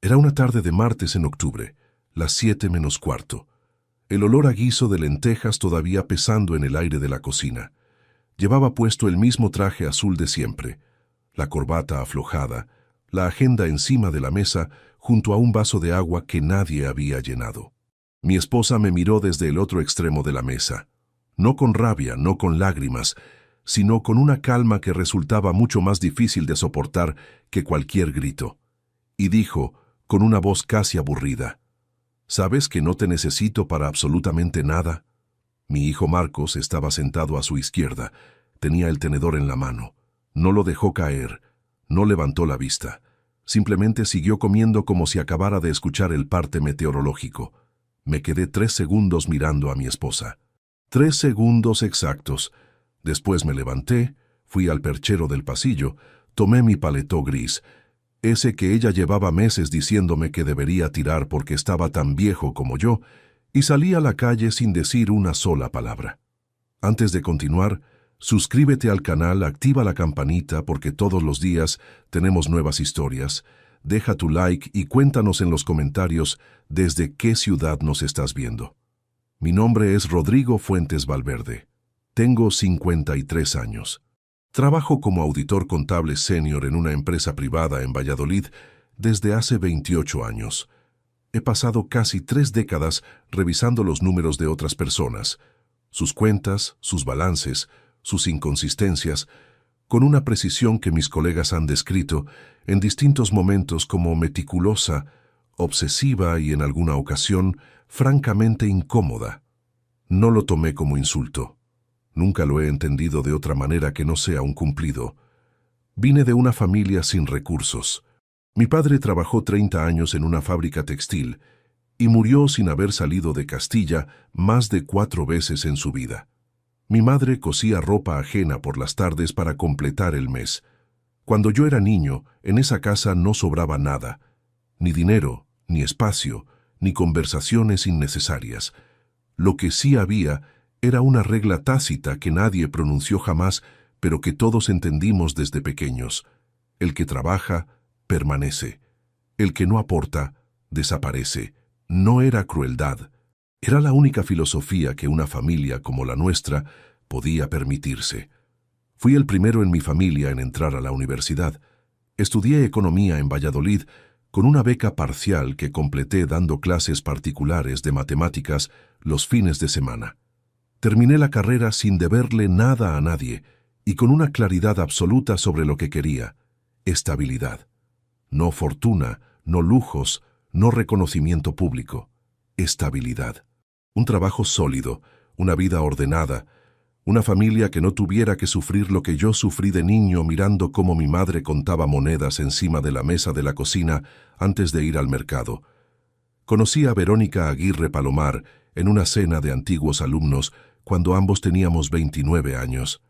Era una tarde de martes en octubre, las 7:45. El olor a guiso de lentejas todavía pesando en el aire de la cocina. Llevaba puesto el mismo traje azul de siempre, la corbata aflojada, la agenda encima de la mesa junto a un vaso de agua que nadie había llenado. Mi esposa me miró desde el otro extremo de la mesa, no con rabia, no con lágrimas, sino con una calma que resultaba mucho más difícil de soportar que cualquier grito. Y dijo, con una voz casi aburrida, ¿sabes que no te necesito para absolutamente nada? Mi hijo Marcos estaba sentado a su izquierda, tenía el tenedor en la mano. No lo dejó caer, no levantó la vista. Simplemente siguió comiendo como si acabara de escuchar el parte meteorológico. Me quedé 3 segundos mirando a mi esposa. 3 segundos exactos. Después me levanté, fui al perchero del pasillo, tomé mi paletó gris, ese que ella llevaba meses diciéndome que debería tirar porque estaba tan viejo como yo, y salí a la calle sin decir una sola palabra. Antes de continuar, suscríbete al canal, activa la campanita porque todos los días tenemos nuevas historias. Deja tu like y cuéntanos en los comentarios desde qué ciudad nos estás viendo. Mi nombre es Rodrigo Fuentes Valverde. Tengo 53 años. Trabajo como auditor contable senior en una empresa privada en Valladolid desde hace 28 años. He pasado casi 3 décadas revisando los números de otras personas, sus cuentas, sus balances, sus inconsistencias, con una precisión que mis colegas han descrito en distintos momentos como meticulosa, obsesiva y en alguna ocasión francamente incómoda. No lo tomé como insulto. Nunca lo he entendido de otra manera que no sea un cumplido. Vine de una familia sin recursos. Mi padre trabajó 30 años en una fábrica textil y murió sin haber salido de Castilla más de 4 veces en su vida. Mi madre cosía ropa ajena por las tardes para completar el mes. Cuando yo era niño, en esa casa no sobraba nada, ni dinero, ni espacio, ni conversaciones innecesarias. Lo que sí había era una regla tácita que nadie pronunció jamás, pero que todos entendimos desde pequeños. El que trabaja, permanece. El que no aporta, desaparece. No era crueldad. Era la única filosofía que una familia como la nuestra podía permitirse. Fui el primero en mi familia en entrar a la universidad. Estudié economía en Valladolid con una beca parcial que completé dando clases particulares de matemáticas los fines de semana. Terminé la carrera sin deberle nada a nadie y con una claridad absoluta sobre lo que quería: estabilidad. No fortuna, no lujos, no reconocimiento público. Estabilidad. Un trabajo sólido, una vida ordenada, una familia que no tuviera que sufrir lo que yo sufrí de niño mirando cómo mi madre contaba monedas encima de la mesa de la cocina antes de ir al mercado. Conocí a Verónica Aguirre Palomar en una cena de antiguos alumnos cuando ambos teníamos 29 años.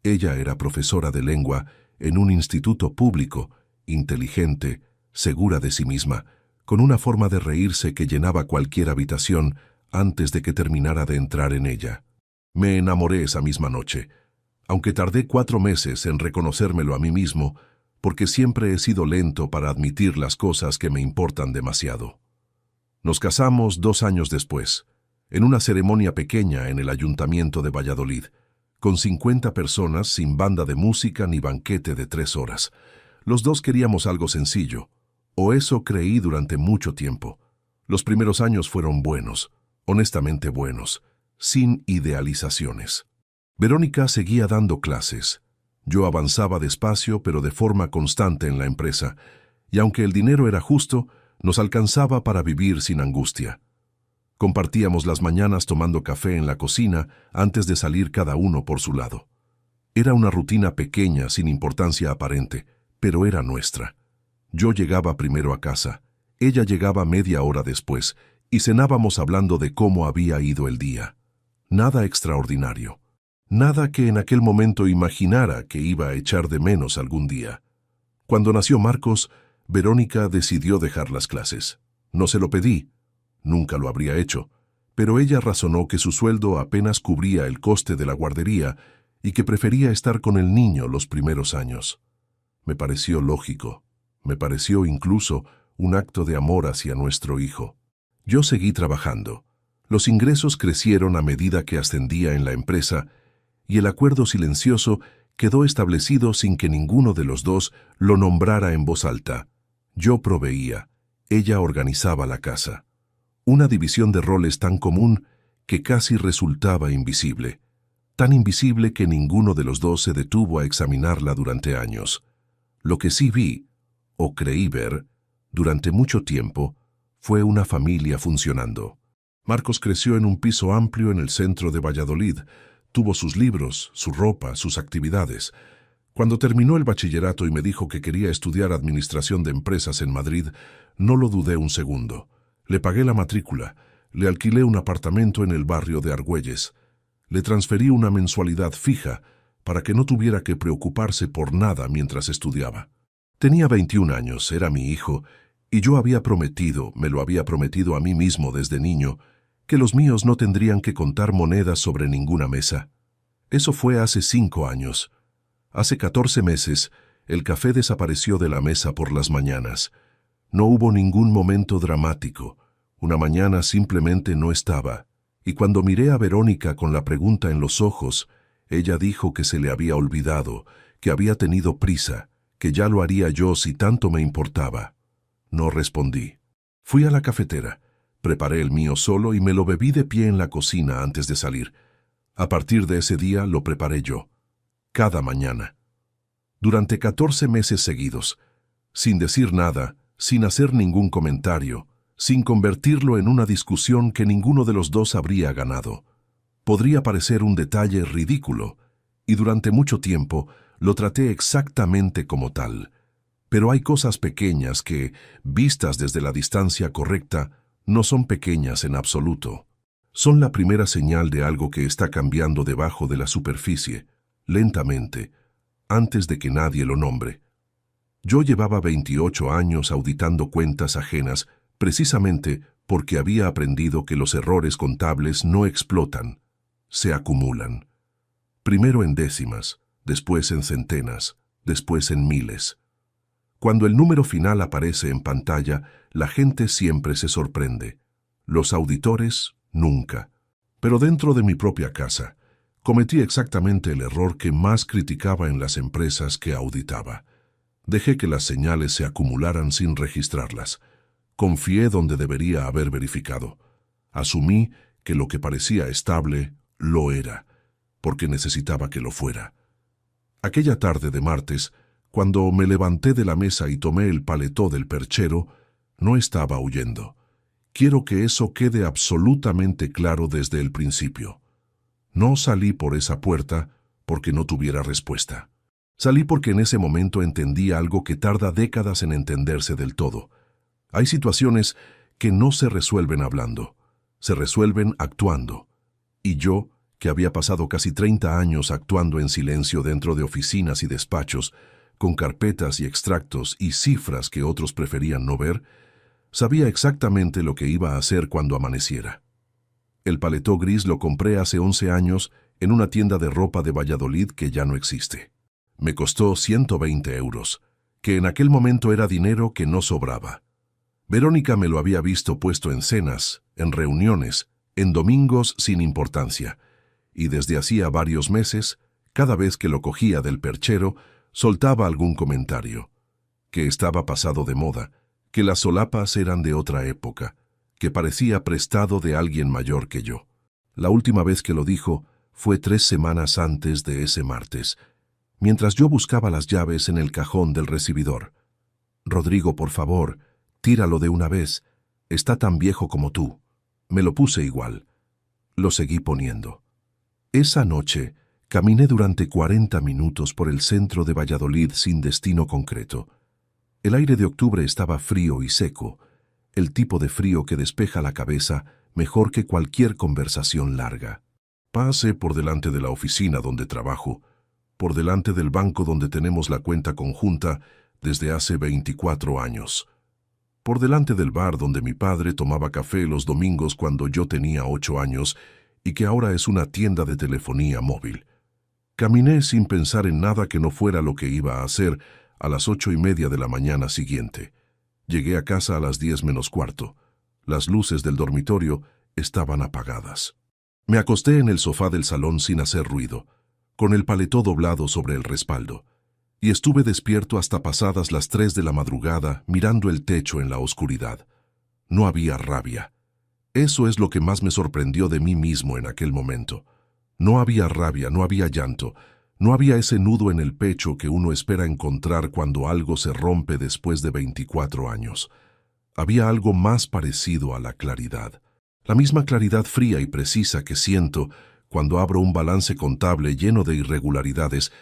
Ella era profesora de lengua en un instituto público, inteligente, segura de sí misma, con una forma de reírse que llenaba cualquier habitación antes de que terminara de entrar en ella. Me enamoré esa misma noche, aunque tardé 4 meses en reconocérmelo a mí mismo, porque siempre he sido lento para admitir las cosas que me importan demasiado. Nos casamos 2 años después, en una ceremonia pequeña en el Ayuntamiento de Valladolid, con 50 personas, sin banda de música ni banquete de 3 horas. Los dos queríamos algo sencillo, o eso creí durante mucho tiempo. Los primeros años fueron buenos, honestamente buenos, sin idealizaciones. Verónica seguía dando clases. Yo avanzaba despacio pero de forma constante en la empresa, y aunque el dinero era justo, nos alcanzaba para vivir sin angustia. Compartíamos las mañanas tomando café en la cocina antes de salir cada uno por su lado. Era una rutina pequeña, sin importancia aparente, pero era nuestra. Yo llegaba primero a casa, ella llegaba media hora después, y cenábamos hablando de cómo había ido el día. Nada extraordinario. Nada que en aquel momento imaginara que iba a echar de menos algún día. Cuando nació Marcos, Verónica decidió dejar las clases. No se lo pedí. Nunca lo habría hecho, pero ella razonó que su sueldo apenas cubría el coste de la guardería y que prefería estar con el niño los primeros años. Me pareció lógico, me pareció incluso un acto de amor hacia nuestro hijo. Yo seguí trabajando. Los ingresos crecieron a medida que ascendía en la empresa y el acuerdo silencioso quedó establecido sin que ninguno de los dos lo nombrara en voz alta. Yo proveía, ella organizaba la casa. Una división de roles tan común que casi resultaba invisible. Tan invisible que ninguno de los dos se detuvo a examinarla durante años. Lo que sí vi, o creí ver, durante mucho tiempo, fue una familia funcionando. Marcos creció en un piso amplio en el centro de Valladolid. Tuvo sus libros, su ropa, sus actividades. Cuando terminó el bachillerato y me dijo que quería estudiar administración de empresas en Madrid, no lo dudé un segundo. Le pagué la matrícula, le alquilé un apartamento en el barrio de Argüelles. Le transferí una mensualidad fija para que no tuviera que preocuparse por nada mientras estudiaba. Tenía 21 años, era mi hijo, y yo me lo había prometido a mí mismo desde niño, que los míos no tendrían que contar monedas sobre ninguna mesa. Eso fue hace 5 años. Hace 14 meses, el café desapareció de la mesa por las mañanas. No hubo ningún momento dramático. Una mañana simplemente no estaba. Y cuando miré a Verónica con la pregunta en los ojos, ella dijo que se le había olvidado, que había tenido prisa, que ya lo haría yo si tanto me importaba. No respondí. Fui a la cafetera, preparé el mío solo y me lo bebí de pie en la cocina antes de salir. A partir de ese día lo preparé yo, cada mañana. Durante 14 meses seguidos, sin decir nada, sin hacer ningún comentario, sin convertirlo en una discusión que ninguno de los dos habría ganado. Podría parecer un detalle ridículo, y durante mucho tiempo lo traté exactamente como tal. Pero hay cosas pequeñas que, vistas desde la distancia correcta, no son pequeñas en absoluto. Son la primera señal de algo que está cambiando debajo de la superficie, lentamente, antes de que nadie lo nombre. Yo llevaba 28 años auditando cuentas ajenas, precisamente porque había aprendido que los errores contables no explotan, se acumulan. Primero en décimas, después en centenas, después en miles. Cuando el número final aparece en pantalla, la gente siempre se sorprende. Los auditores, nunca. Pero dentro de mi propia casa, cometí exactamente el error que más criticaba en las empresas que auditaba. Dejé que las señales se acumularan sin registrarlas. Confié donde debería haber verificado. Asumí que lo que parecía estable lo era, porque necesitaba que lo fuera. Aquella tarde de martes, cuando me levanté de la mesa y tomé el paletó del perchero, no estaba huyendo. Quiero que eso quede absolutamente claro desde el principio. No salí por esa puerta porque no tuviera respuesta. Salí porque en ese momento entendí algo que tarda décadas en entenderse del todo. Hay situaciones que no se resuelven hablando, se resuelven actuando. Y yo, que había pasado casi 30 años actuando en silencio dentro de oficinas y despachos, con carpetas y extractos y cifras que otros preferían no ver, sabía exactamente lo que iba a hacer cuando amaneciera. El paletó gris lo compré hace 11 años en una tienda de ropa de Valladolid que ya no existe. Me costó 120 euros, que en aquel momento era dinero que no sobraba. Verónica me lo había visto puesto en cenas, en reuniones, en domingos sin importancia, y desde hacía varios meses, cada vez que lo cogía del perchero, soltaba algún comentario, que estaba pasado de moda, que las solapas eran de otra época, que parecía prestado de alguien mayor que yo. La última vez que lo dijo fue 3 semanas antes de ese martes, mientras yo buscaba las llaves en el cajón del recibidor. «Rodrigo, por favor, tíralo de una vez. Está tan viejo como tú». Me lo puse igual. Lo seguí poniendo. Esa noche caminé durante 40 minutos por el centro de Valladolid sin destino concreto. El aire de octubre estaba frío y seco, el tipo de frío que despeja la cabeza mejor que cualquier conversación larga. Pasé por delante de la oficina donde trabajo, por delante del banco donde tenemos la cuenta conjunta desde hace 24 años, por delante del bar donde mi padre tomaba café los domingos cuando yo tenía 8 años y que ahora es una tienda de telefonía móvil. Caminé sin pensar en nada que no fuera lo que iba a hacer a las 8:30 de la mañana siguiente. Llegué a casa a las 10 menos cuarto. Las luces del dormitorio estaban apagadas. Me acosté en el sofá del salón sin hacer ruido, con el paletó doblado sobre el respaldo, y estuve despierto hasta pasadas las 3 de la madrugada mirando el techo en la oscuridad. No había rabia. Eso es lo que más me sorprendió de mí mismo en aquel momento. No había rabia, no había llanto, no había ese nudo en el pecho que uno espera encontrar cuando algo se rompe después de 24 años. Había algo más parecido a la claridad. La misma claridad fría y precisa que siento cuando abro un balance contable lleno de irregularidades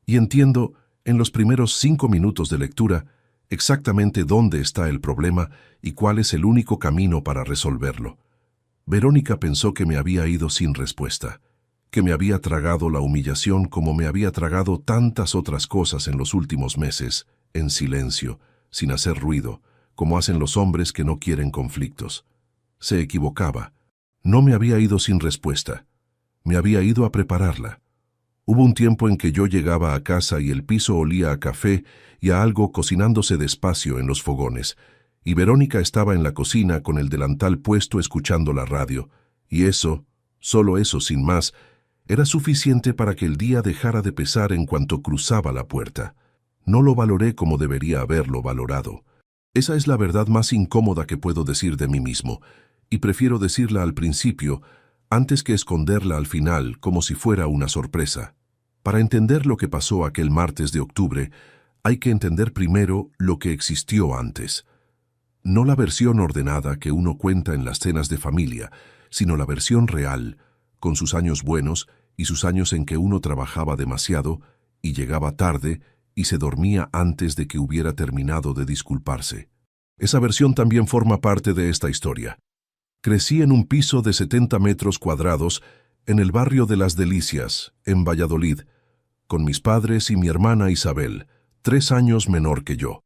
y entiendo, en los primeros 5 minutos de lectura, exactamente dónde está el problema y cuál es el único camino para resolverlo. Verónica pensó que me había ido sin respuesta, que me había tragado la humillación como me había tragado tantas otras cosas en los últimos meses, en silencio, sin hacer ruido, como hacen los hombres que no quieren conflictos. Se equivocaba. No me había ido sin respuesta. Me había ido a prepararla. Hubo un tiempo en que yo llegaba a casa y el piso olía a café y a algo cocinándose despacio en los fogones, y Verónica estaba en la cocina con el delantal puesto escuchando la radio, y eso, solo eso sin más, era suficiente para que el día dejara de pesar en cuanto cruzaba la puerta. No lo valoré como debería haberlo valorado. Esa es la verdad más incómoda que puedo decir de mí mismo, y prefiero decirla al principio, antes que esconderla al final como si fuera una sorpresa. Para entender lo que pasó aquel martes de octubre, hay que entender primero lo que existió antes. No la versión ordenada que uno cuenta en las cenas de familia, sino la versión real, con sus años buenos y sus años en que uno trabajaba demasiado y llegaba tarde y se dormía antes de que hubiera terminado de disculparse. Esa versión también forma parte de esta historia. Crecí en un piso de 70 metros cuadrados en el barrio de Las Delicias, en Valladolid, con mis padres y mi hermana Isabel, 3 años menor que yo.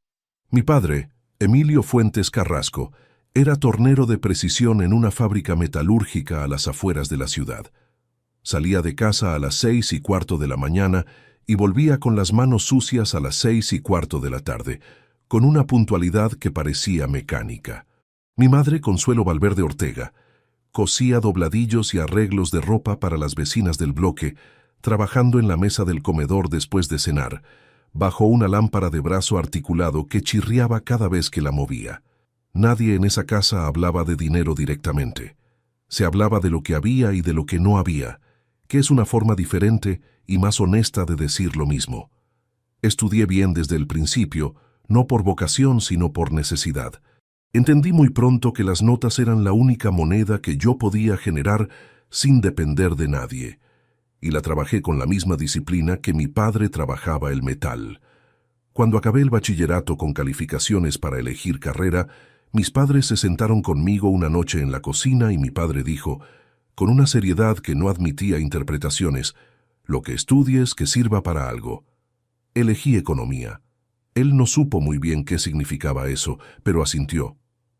Mi padre, Emilio Fuentes Carrasco, era tornero de precisión en una fábrica metalúrgica a las afueras de la ciudad. Salía de casa a las 6:15 de la mañana y volvía con las manos sucias a las 6:15 de la tarde, con una puntualidad que parecía mecánica. Mi madre, Consuelo Valverde Ortega, cosía dobladillos y arreglos de ropa para las vecinas del bloque, trabajando en la mesa del comedor después de cenar, bajo una lámpara de brazo articulado que chirriaba cada vez que la movía. Nadie en esa casa hablaba de dinero directamente. Se hablaba de lo que había y de lo que no había, que es una forma diferente y más honesta de decir lo mismo. Estudié bien desde el principio, no por vocación sino por necesidad. Entendí muy pronto que las notas eran la única moneda que yo podía generar sin depender de nadie, y la trabajé con la misma disciplina que mi padre trabajaba el metal. Cuando acabé el bachillerato con calificaciones para elegir carrera, mis padres se sentaron conmigo una noche en la cocina y mi padre dijo, con una seriedad que no admitía interpretaciones, «Lo que estudies que sirva para algo». Elegí economía. Él no supo muy bien qué significaba eso, pero asintió.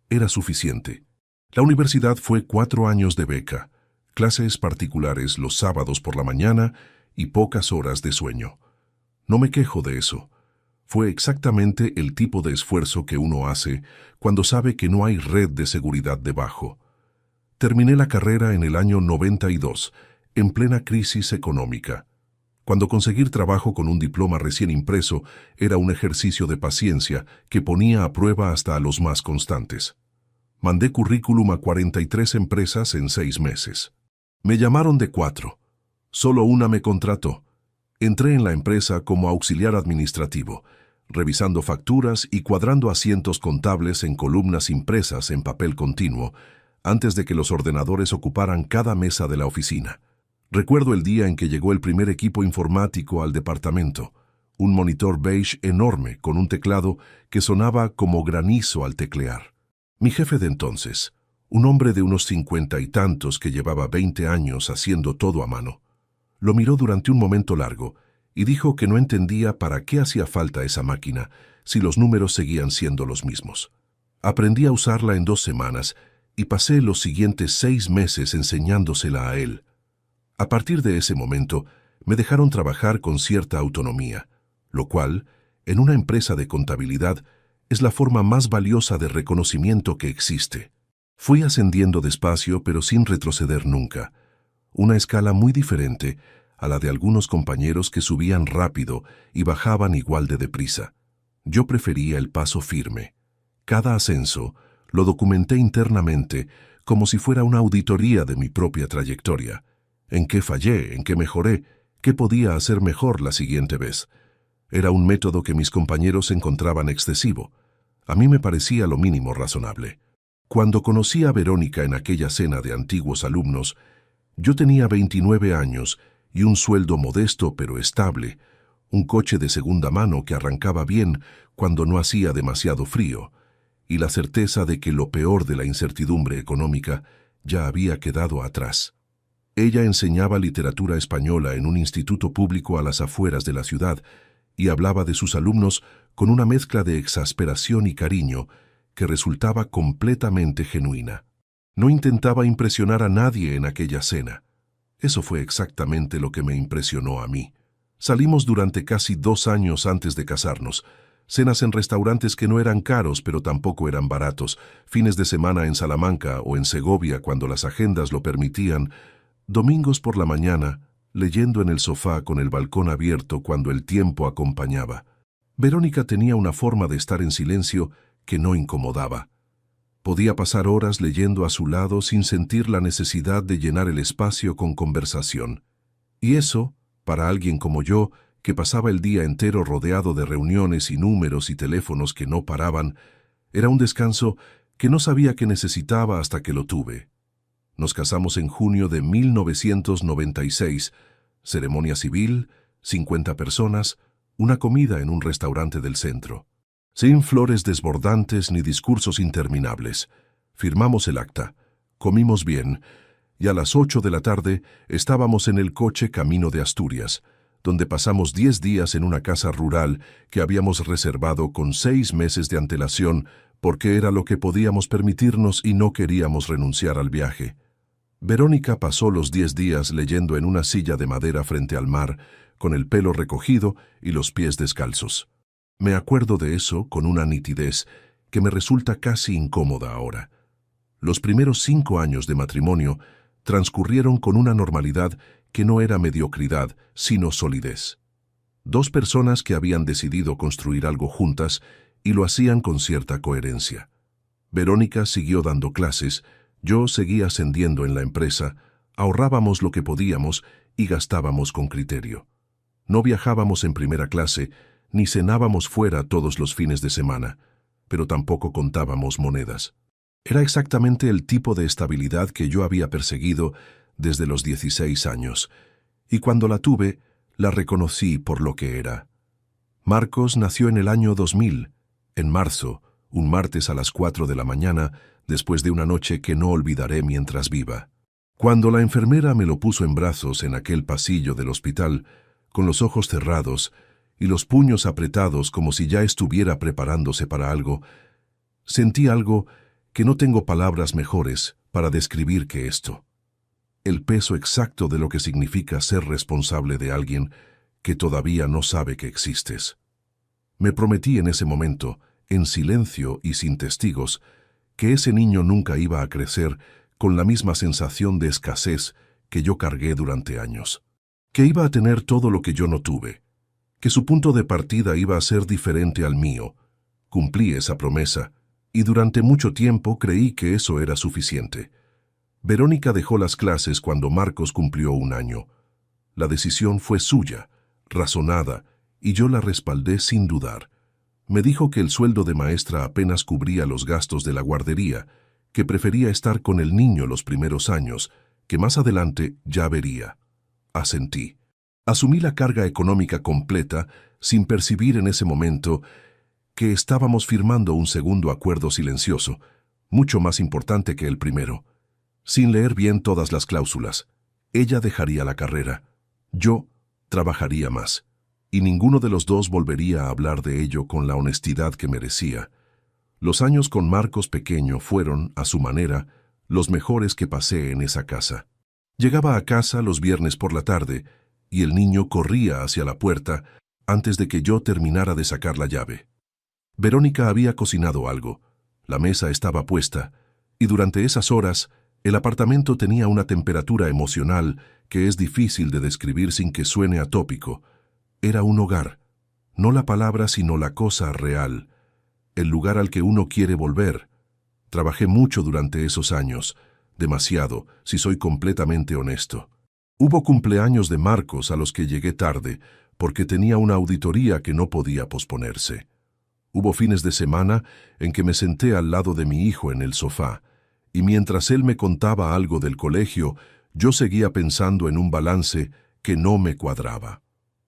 Era suficiente. La universidad fue 4 años de beca, clases particulares los sábados por la mañana y pocas horas de sueño. No me quejo de eso. Fue exactamente el tipo de esfuerzo que uno hace cuando sabe que no hay red de seguridad debajo. Terminé la carrera en el año 92, en plena crisis económica, cuando conseguir trabajo con un diploma recién impreso era un ejercicio de paciencia que ponía a prueba hasta a los más constantes. Mandé currículum a 43 empresas en 6 meses. Me llamaron de 4. Solo una me contrató. Entré en la empresa como auxiliar administrativo, revisando facturas y cuadrando asientos contables en columnas impresas en papel continuo, antes de que los ordenadores ocuparan cada mesa de la oficina. Recuerdo el día en que llegó el primer equipo informático al departamento, un monitor beige enorme con un teclado que sonaba como granizo al teclear. Mi jefe de entonces, un hombre de unos 50 y tantos que llevaba 20 años haciendo todo a mano, lo miró durante un momento largo y dijo que no entendía para qué hacía falta esa máquina si los números seguían siendo los mismos. Aprendí a usarla en 2 semanas y pasé los siguientes 6 meses enseñándosela a él. A partir de ese momento, me dejaron trabajar con cierta autonomía, lo cual, en una empresa de contabilidad, es la forma más valiosa de reconocimiento que existe. Fui ascendiendo despacio, pero sin retroceder nunca. Una escala muy diferente a la de algunos compañeros que subían rápido y bajaban igual de deprisa. Yo prefería el paso firme. Cada ascenso lo documenté internamente como si fuera una auditoría de mi propia trayectoria. ¿En qué fallé? ¿En qué mejoré? ¿Qué podía hacer mejor la siguiente vez? Era un método que mis compañeros encontraban excesivo. A mí me parecía lo mínimo razonable. Cuando conocí a Verónica en aquella cena de antiguos alumnos, yo tenía 29 años y un sueldo modesto pero estable, un coche de segunda mano que arrancaba bien cuando no hacía demasiado frío, y la certeza de que lo peor de la incertidumbre económica ya había quedado atrás. Ella enseñaba literatura española en un instituto público a las afueras de la ciudad y hablaba de sus alumnos con una mezcla de exasperación y cariño que resultaba completamente genuina. No intentaba impresionar a nadie en aquella cena. Eso fue exactamente lo que me impresionó a mí. Salimos durante casi 2 años antes de casarnos. Cenas en restaurantes que no eran caros pero tampoco eran baratos, fines de semana en Salamanca o en Segovia cuando las agendas lo permitían, domingos por la mañana, leyendo en el sofá con el balcón abierto cuando el tiempo acompañaba. Verónica tenía una forma de estar en silencio que no incomodaba. Podía pasar horas leyendo a su lado sin sentir la necesidad de llenar el espacio con conversación. Y eso, para alguien como yo, que pasaba el día entero rodeado de reuniones y números y teléfonos que no paraban, era un descanso que no sabía que necesitaba hasta que lo tuve. Nos casamos en junio de 1996, ceremonia civil, 50 personas, una comida en un restaurante del centro. Sin flores desbordantes ni discursos interminables. Firmamos el acta, comimos bien, y a las 8 de la tarde estábamos en el coche camino de Asturias, donde pasamos 10 días en una casa rural que habíamos reservado con 6 meses de antelación porque era lo que podíamos permitirnos y no queríamos renunciar al viaje. Verónica pasó los 10 días leyendo en una silla de madera frente al mar, con el pelo recogido y los pies descalzos. Me acuerdo de eso con una nitidez que me resulta casi incómoda ahora. Los primeros 5 años de matrimonio transcurrieron con una normalidad que no era mediocridad, sino solidez. 2 personas que habían decidido construir algo juntas y lo hacían con cierta coherencia. Verónica siguió dando clases, yo seguía ascendiendo en la empresa, ahorrábamos lo que podíamos y gastábamos con criterio. No viajábamos en primera clase, ni cenábamos fuera todos los fines de semana, pero tampoco contábamos monedas. Era exactamente el tipo de estabilidad que yo había perseguido desde los 16 años, y cuando la tuve, la reconocí por lo que era. Marcos nació en el año 2000, en marzo, un martes a las 4 de la mañana, después de una noche que no olvidaré mientras viva. Cuando la enfermera me lo puso en brazos en aquel pasillo del hospital, con los ojos cerrados y los puños apretados como si ya estuviera preparándose para algo, sentí algo que no tengo palabras mejores para describir que esto. El peso exacto de lo que significa ser responsable de alguien que todavía no sabe que existes. Me prometí en ese momento, en silencio y sin testigos, que ese niño nunca iba a crecer con la misma sensación de escasez que yo cargué durante años. Que iba a tener todo lo que yo no tuve. Que su punto de partida iba a ser diferente al mío. Cumplí esa promesa, y durante mucho tiempo creí que eso era suficiente. Verónica dejó las clases cuando Marcos cumplió 1 año. La decisión fue suya, razonada, y yo la respaldé sin dudar. Me dijo que el sueldo de maestra apenas cubría los gastos de la guardería, que prefería estar con el niño los primeros años, que más adelante ya vería. Asentí. Asumí la carga económica completa sin percibir en ese momento que estábamos firmando un segundo acuerdo silencioso, mucho más importante que el primero. Sin leer bien todas las cláusulas, ella dejaría la carrera, yo trabajaría más, y ninguno de los dos volvería a hablar de ello con la honestidad que merecía. Los años con Marcos pequeño fueron, a su manera, los mejores que pasé en esa casa. Llegaba a casa los viernes por la tarde, y el niño corría hacia la puerta antes de que yo terminara de sacar la llave. Verónica había cocinado algo. La mesa estaba puesta, y durante esas horas, el apartamento tenía una temperatura emocional que es difícil de describir sin que suene atópico. Era un hogar, no la palabra sino la cosa real, el lugar al que uno quiere volver. Trabajé mucho durante esos años, demasiado, si soy completamente honesto. Hubo cumpleaños de Marcos a los que llegué tarde, porque tenía una auditoría que no podía posponerse. Hubo fines de semana en que me senté al lado de mi hijo en el sofá, y mientras él me contaba algo del colegio, yo seguía pensando en un balance que no me cuadraba.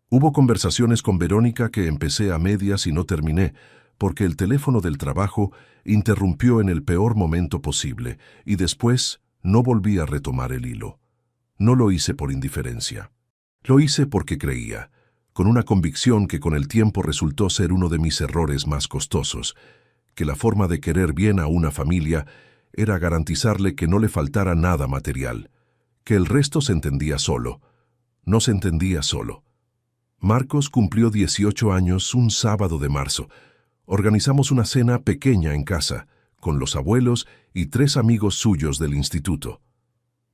Hubo conversaciones con Verónica que empecé a medias y no terminé, porque el teléfono del trabajo interrumpió en el peor momento posible, y después no volví a retomar el hilo. No lo hice por indiferencia. Lo hice porque creía, con una convicción que con el tiempo resultó ser uno de mis errores más costosos, que la forma de querer bien a una familia era garantizarle que no le faltara nada material, que el resto se entendía solo. No se entendía solo. Marcos cumplió 18 años un sábado de marzo. Organizamos una cena pequeña en casa, con los abuelos y 3 amigos suyos del instituto.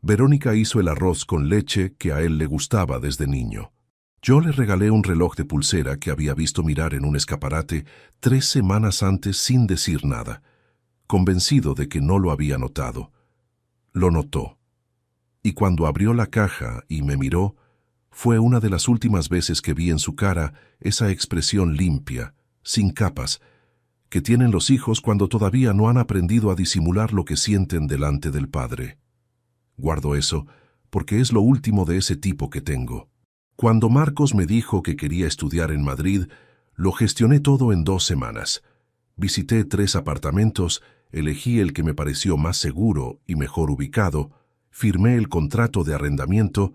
Verónica hizo el arroz con leche que a él le gustaba desde niño. Yo le regalé un reloj de pulsera que había visto mirar en un escaparate 3 semanas antes sin decir nada, convencido de que no lo había notado. Lo notó. Y cuando abrió la caja y me miró, fue una de las últimas veces que vi en su cara esa expresión limpia, sin capas, que tienen los hijos cuando todavía no han aprendido a disimular lo que sienten delante del padre. Guardo eso porque es lo último de ese tipo que tengo. Cuando Marcos me dijo que quería estudiar en Madrid, lo gestioné todo en 2 semanas. Visité 3 apartamentos, elegí el que me pareció más seguro y mejor ubicado, firmé el contrato de arrendamiento,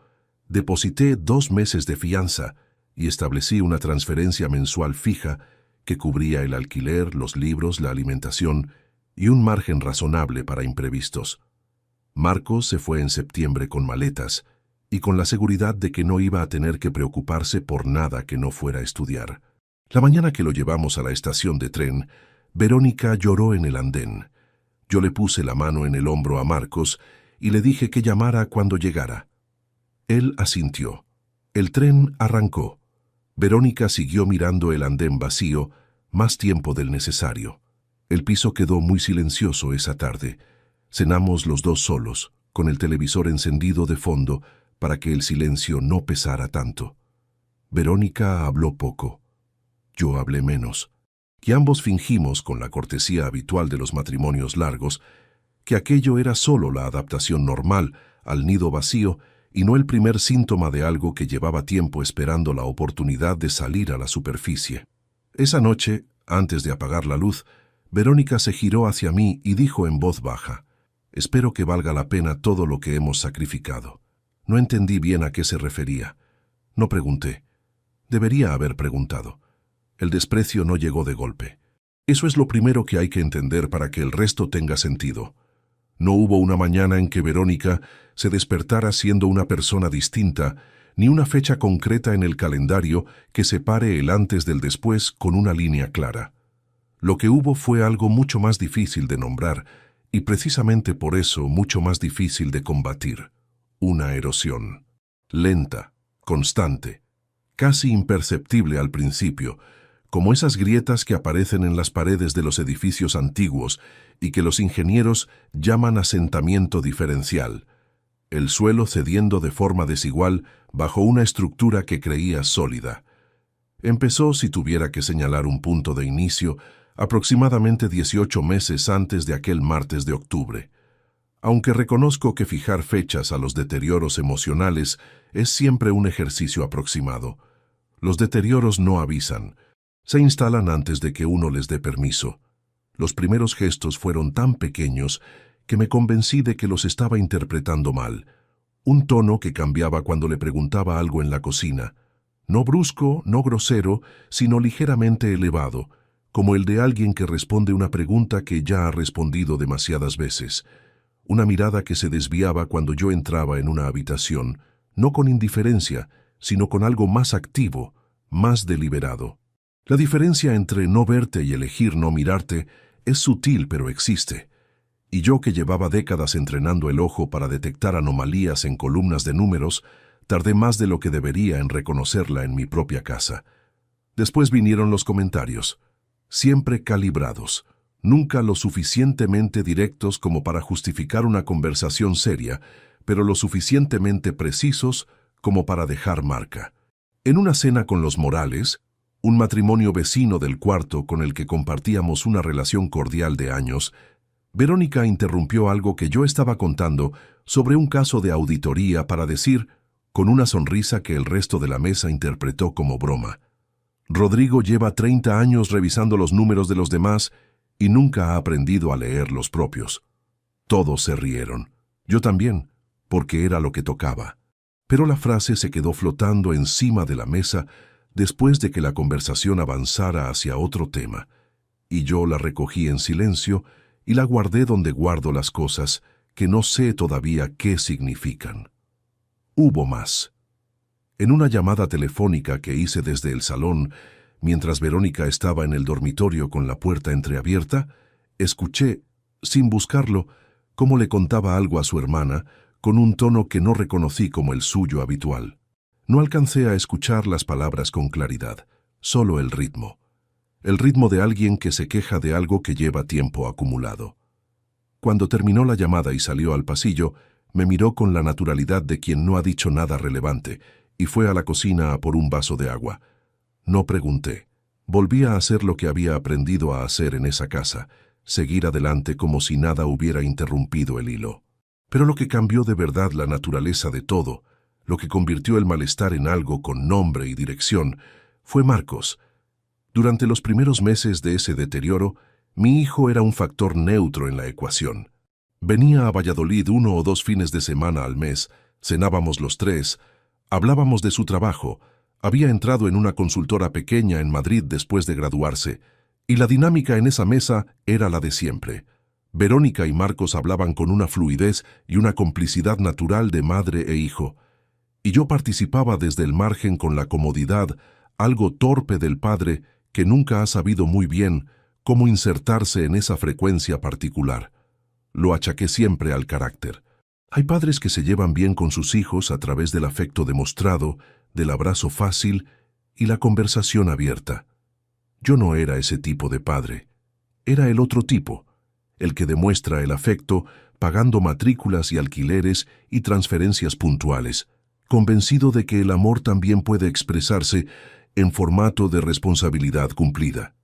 deposité 2 meses de fianza y establecí una transferencia mensual fija que cubría el alquiler, los libros, la alimentación y un margen razonable para imprevistos. Marcos se fue en septiembre con maletas y con la seguridad de que no iba a tener que preocuparse por nada que no fuera a estudiar. La mañana que lo llevamos a la estación de tren, Verónica lloró en el andén. Yo le puse la mano en el hombro a Marcos y le dije que llamara cuando llegara. Él asintió. El tren arrancó. Verónica siguió mirando el andén vacío, más tiempo del necesario. El piso quedó muy silencioso esa tarde. Cenamos los 2 solos, con el televisor encendido de fondo para que el silencio no pesara tanto. Verónica habló poco. Yo hablé menos. Y ambos fingimos, con la cortesía habitual de los matrimonios largos, que aquello era solo la adaptación normal al nido vacío y no el primer síntoma de algo que llevaba tiempo esperando la oportunidad de salir a la superficie. Esa noche, antes de apagar la luz, Verónica se giró hacia mí y dijo en voz baja: «Espero que valga la pena todo lo que hemos sacrificado». No entendí bien a qué se refería. No pregunté. Debería haber preguntado. El desprecio no llegó de golpe. Eso es lo primero que hay que entender para que el resto tenga sentido. No hubo una mañana en que Verónica se despertara siendo una persona distinta, ni una fecha concreta en el calendario que separe el antes del después con una línea clara. Lo que hubo fue algo mucho más difícil de nombrar, y precisamente por eso mucho más difícil de combatir. Una erosión. Lenta, constante, casi imperceptible al principio, como esas grietas que aparecen en las paredes de los edificios antiguos y que los ingenieros llaman asentamiento diferencial, el suelo cediendo de forma desigual bajo una estructura que creía sólida. Empezó, si tuviera que señalar un punto de inicio, aproximadamente 18 meses antes de aquel martes de octubre. Aunque reconozco que fijar fechas a los deterioros emocionales es siempre un ejercicio aproximado. Los deterioros no avisan. Se instalan antes de que uno les dé permiso. Los primeros gestos fueron tan pequeños que me convencí de que los estaba interpretando mal. Un tono que cambiaba cuando le preguntaba algo en la cocina. No brusco, no grosero, sino ligeramente elevado, como el de alguien que responde una pregunta que ya ha respondido demasiadas veces. Una mirada que se desviaba cuando yo entraba en una habitación, no con indiferencia, sino con algo más activo, más deliberado. La diferencia entre no verte y elegir no mirarte es sutil pero existe. Y yo, que llevaba décadas entrenando el ojo para detectar anomalías en columnas de números, tardé más de lo que debería en reconocerla en mi propia casa. Después vinieron los comentarios, siempre calibrados, nunca lo suficientemente directos como para justificar una conversación seria, pero lo suficientemente precisos como para dejar marca. En una cena con los Morales, un matrimonio vecino del cuarto con el que compartíamos una relación cordial de años, Verónica interrumpió algo que yo estaba contando sobre un caso de auditoría para decir, con una sonrisa que el resto de la mesa interpretó como broma: Rodrigo lleva 30 años revisando los números de los demás y nunca ha aprendido a leer los propios. Todos se rieron. Yo también, porque era lo que tocaba. Pero la frase se quedó flotando encima de la mesa después de que la conversación avanzara hacia otro tema, y yo la recogí en silencio y la guardé donde guardo las cosas que no sé todavía qué significan. Hubo más. En una llamada telefónica que hice desde el salón, mientras Verónica estaba en el dormitorio con la puerta entreabierta, escuché, sin buscarlo, cómo le contaba algo a su hermana, con un tono que no reconocí como el suyo habitual. No alcancé a escuchar las palabras con claridad, solo el ritmo. El ritmo de alguien que se queja de algo que lleva tiempo acumulado. Cuando terminó la llamada y salió al pasillo, me miró con la naturalidad de quien no ha dicho nada relevante y fue a la cocina a por un vaso de agua. No pregunté. Volví a hacer lo que había aprendido a hacer en esa casa, seguir adelante como si nada hubiera interrumpido el hilo. Pero lo que cambió de verdad la naturaleza de todo, lo que convirtió el malestar en algo con nombre y dirección, fue Marcos. Durante los primeros meses de ese deterioro, mi hijo era un factor neutro en la ecuación. Venía a Valladolid 1 o 2 fines de semana al mes, cenábamos los tres, hablábamos de su trabajo, había entrado en una consultora pequeña en Madrid después de graduarse, y la dinámica en esa mesa era la de siempre. Verónica y Marcos hablaban con una fluidez y una complicidad natural de madre e hijo, y yo participaba desde el margen con la comodidad, algo torpe del padre que nunca ha sabido muy bien cómo insertarse en esa frecuencia particular. Lo achaqué siempre al carácter. Hay padres que se llevan bien con sus hijos a través del afecto demostrado, del abrazo fácil y la conversación abierta. Yo no era ese tipo de padre. Era el otro tipo, el que demuestra el afecto pagando matrículas y alquileres y transferencias puntuales, convencido de que el amor también puede expresarse en formato de responsabilidad cumplida.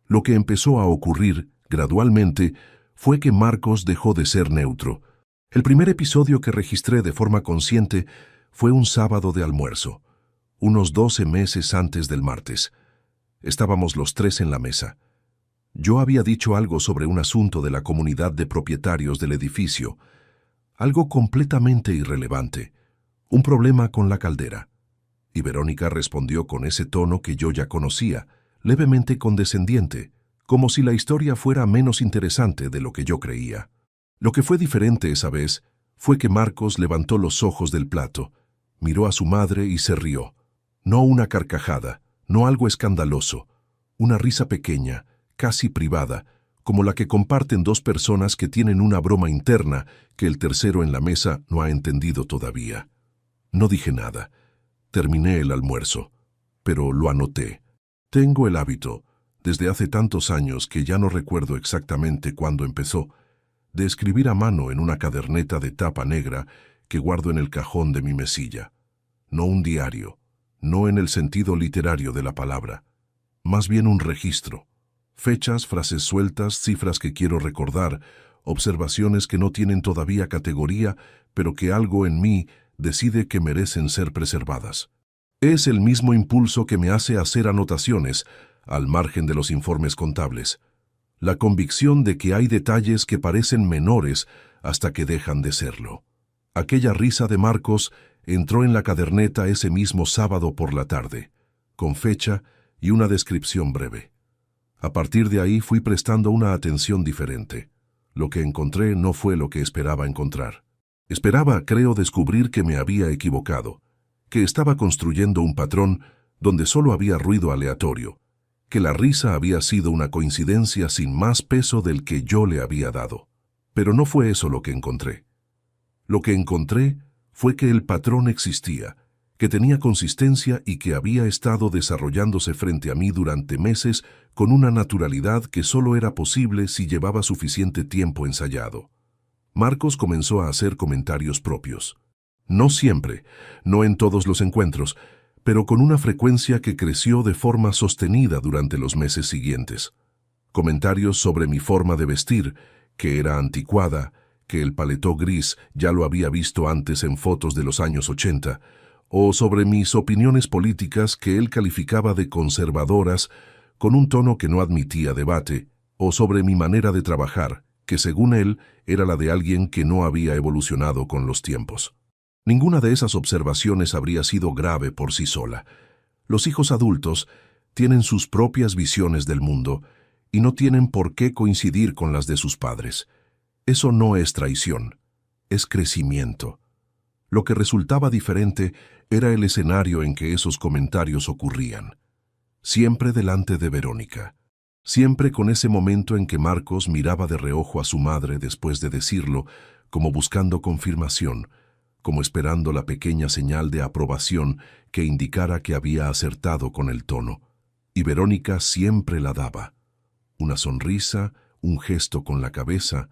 Lo que empezó a ocurrir, gradualmente, fue que Marcos dejó de ser neutro. El primer episodio que registré de forma consciente fue un sábado de almuerzo, unos 12 meses antes del martes. Estábamos los tres en la mesa. Yo había dicho algo sobre un asunto de la comunidad de propietarios del edificio, algo completamente irrelevante, un problema con la caldera. Y Verónica respondió con ese tono que yo ya conocía, levemente condescendiente, como si la historia fuera menos interesante de lo que yo creía. Lo que fue diferente esa vez fue que Marcos levantó los ojos del plato, miró a su madre y se rió. No una carcajada, no algo escandaloso, una risa pequeña, casi privada, como la que comparten dos personas que tienen una broma interna que el tercero en la mesa no ha entendido todavía. No dije nada. Terminé el almuerzo, pero lo anoté. Tengo el hábito, desde hace tantos años que ya no recuerdo exactamente cuándo empezó, de escribir a mano en una caderneta de tapa negra que guardo en el cajón de mi mesilla. No un diario, no en el sentido literario de la palabra, más bien un registro. Fechas, frases sueltas, cifras que quiero recordar, observaciones que no tienen todavía categoría, pero que algo en mí decide que merecen ser preservadas. Es el mismo impulso que me hace hacer anotaciones, al margen de los informes contables. La convicción de que hay detalles que parecen menores hasta que dejan de serlo. Aquella risa de Marcos entró en la caderneta ese mismo sábado por la tarde, con fecha y una descripción breve. A partir de ahí fui prestando una atención diferente. Lo que encontré no fue lo que esperaba encontrar. Esperaba, creo, descubrir que me había equivocado, que estaba construyendo un patrón donde solo había ruido aleatorio, que la risa había sido una coincidencia sin más peso del que yo le había dado. Pero no fue eso lo que encontré. Lo que encontré fue que el patrón existía, que tenía consistencia y que había estado desarrollándose frente a mí durante meses con una naturalidad que solo era posible si llevaba suficiente tiempo ensayado. Marcos comenzó a hacer comentarios propios. No siempre, no en todos los encuentros, pero con una frecuencia que creció de forma sostenida durante los meses siguientes. Comentarios sobre mi forma de vestir, que era anticuada, que el paletó gris ya lo había visto antes en fotos de los años 80, o sobre mis opiniones políticas que él calificaba de conservadoras con un tono que no admitía debate, o sobre mi manera de trabajar, que según él era la de alguien que no había evolucionado con los tiempos. Ninguna de esas observaciones habría sido grave por sí sola. Los hijos adultos tienen sus propias visiones del mundo y no tienen por qué coincidir con las de sus padres. Eso no es traición, es crecimiento. Lo que resultaba diferente era el escenario en que esos comentarios ocurrían. Siempre delante de Verónica. Siempre con ese momento en que Marcos miraba de reojo a su madre después de decirlo, como buscando confirmación, como esperando la pequeña señal de aprobación que indicara que había acertado con el tono. Y Verónica siempre la daba. Una sonrisa, un gesto con la cabeza,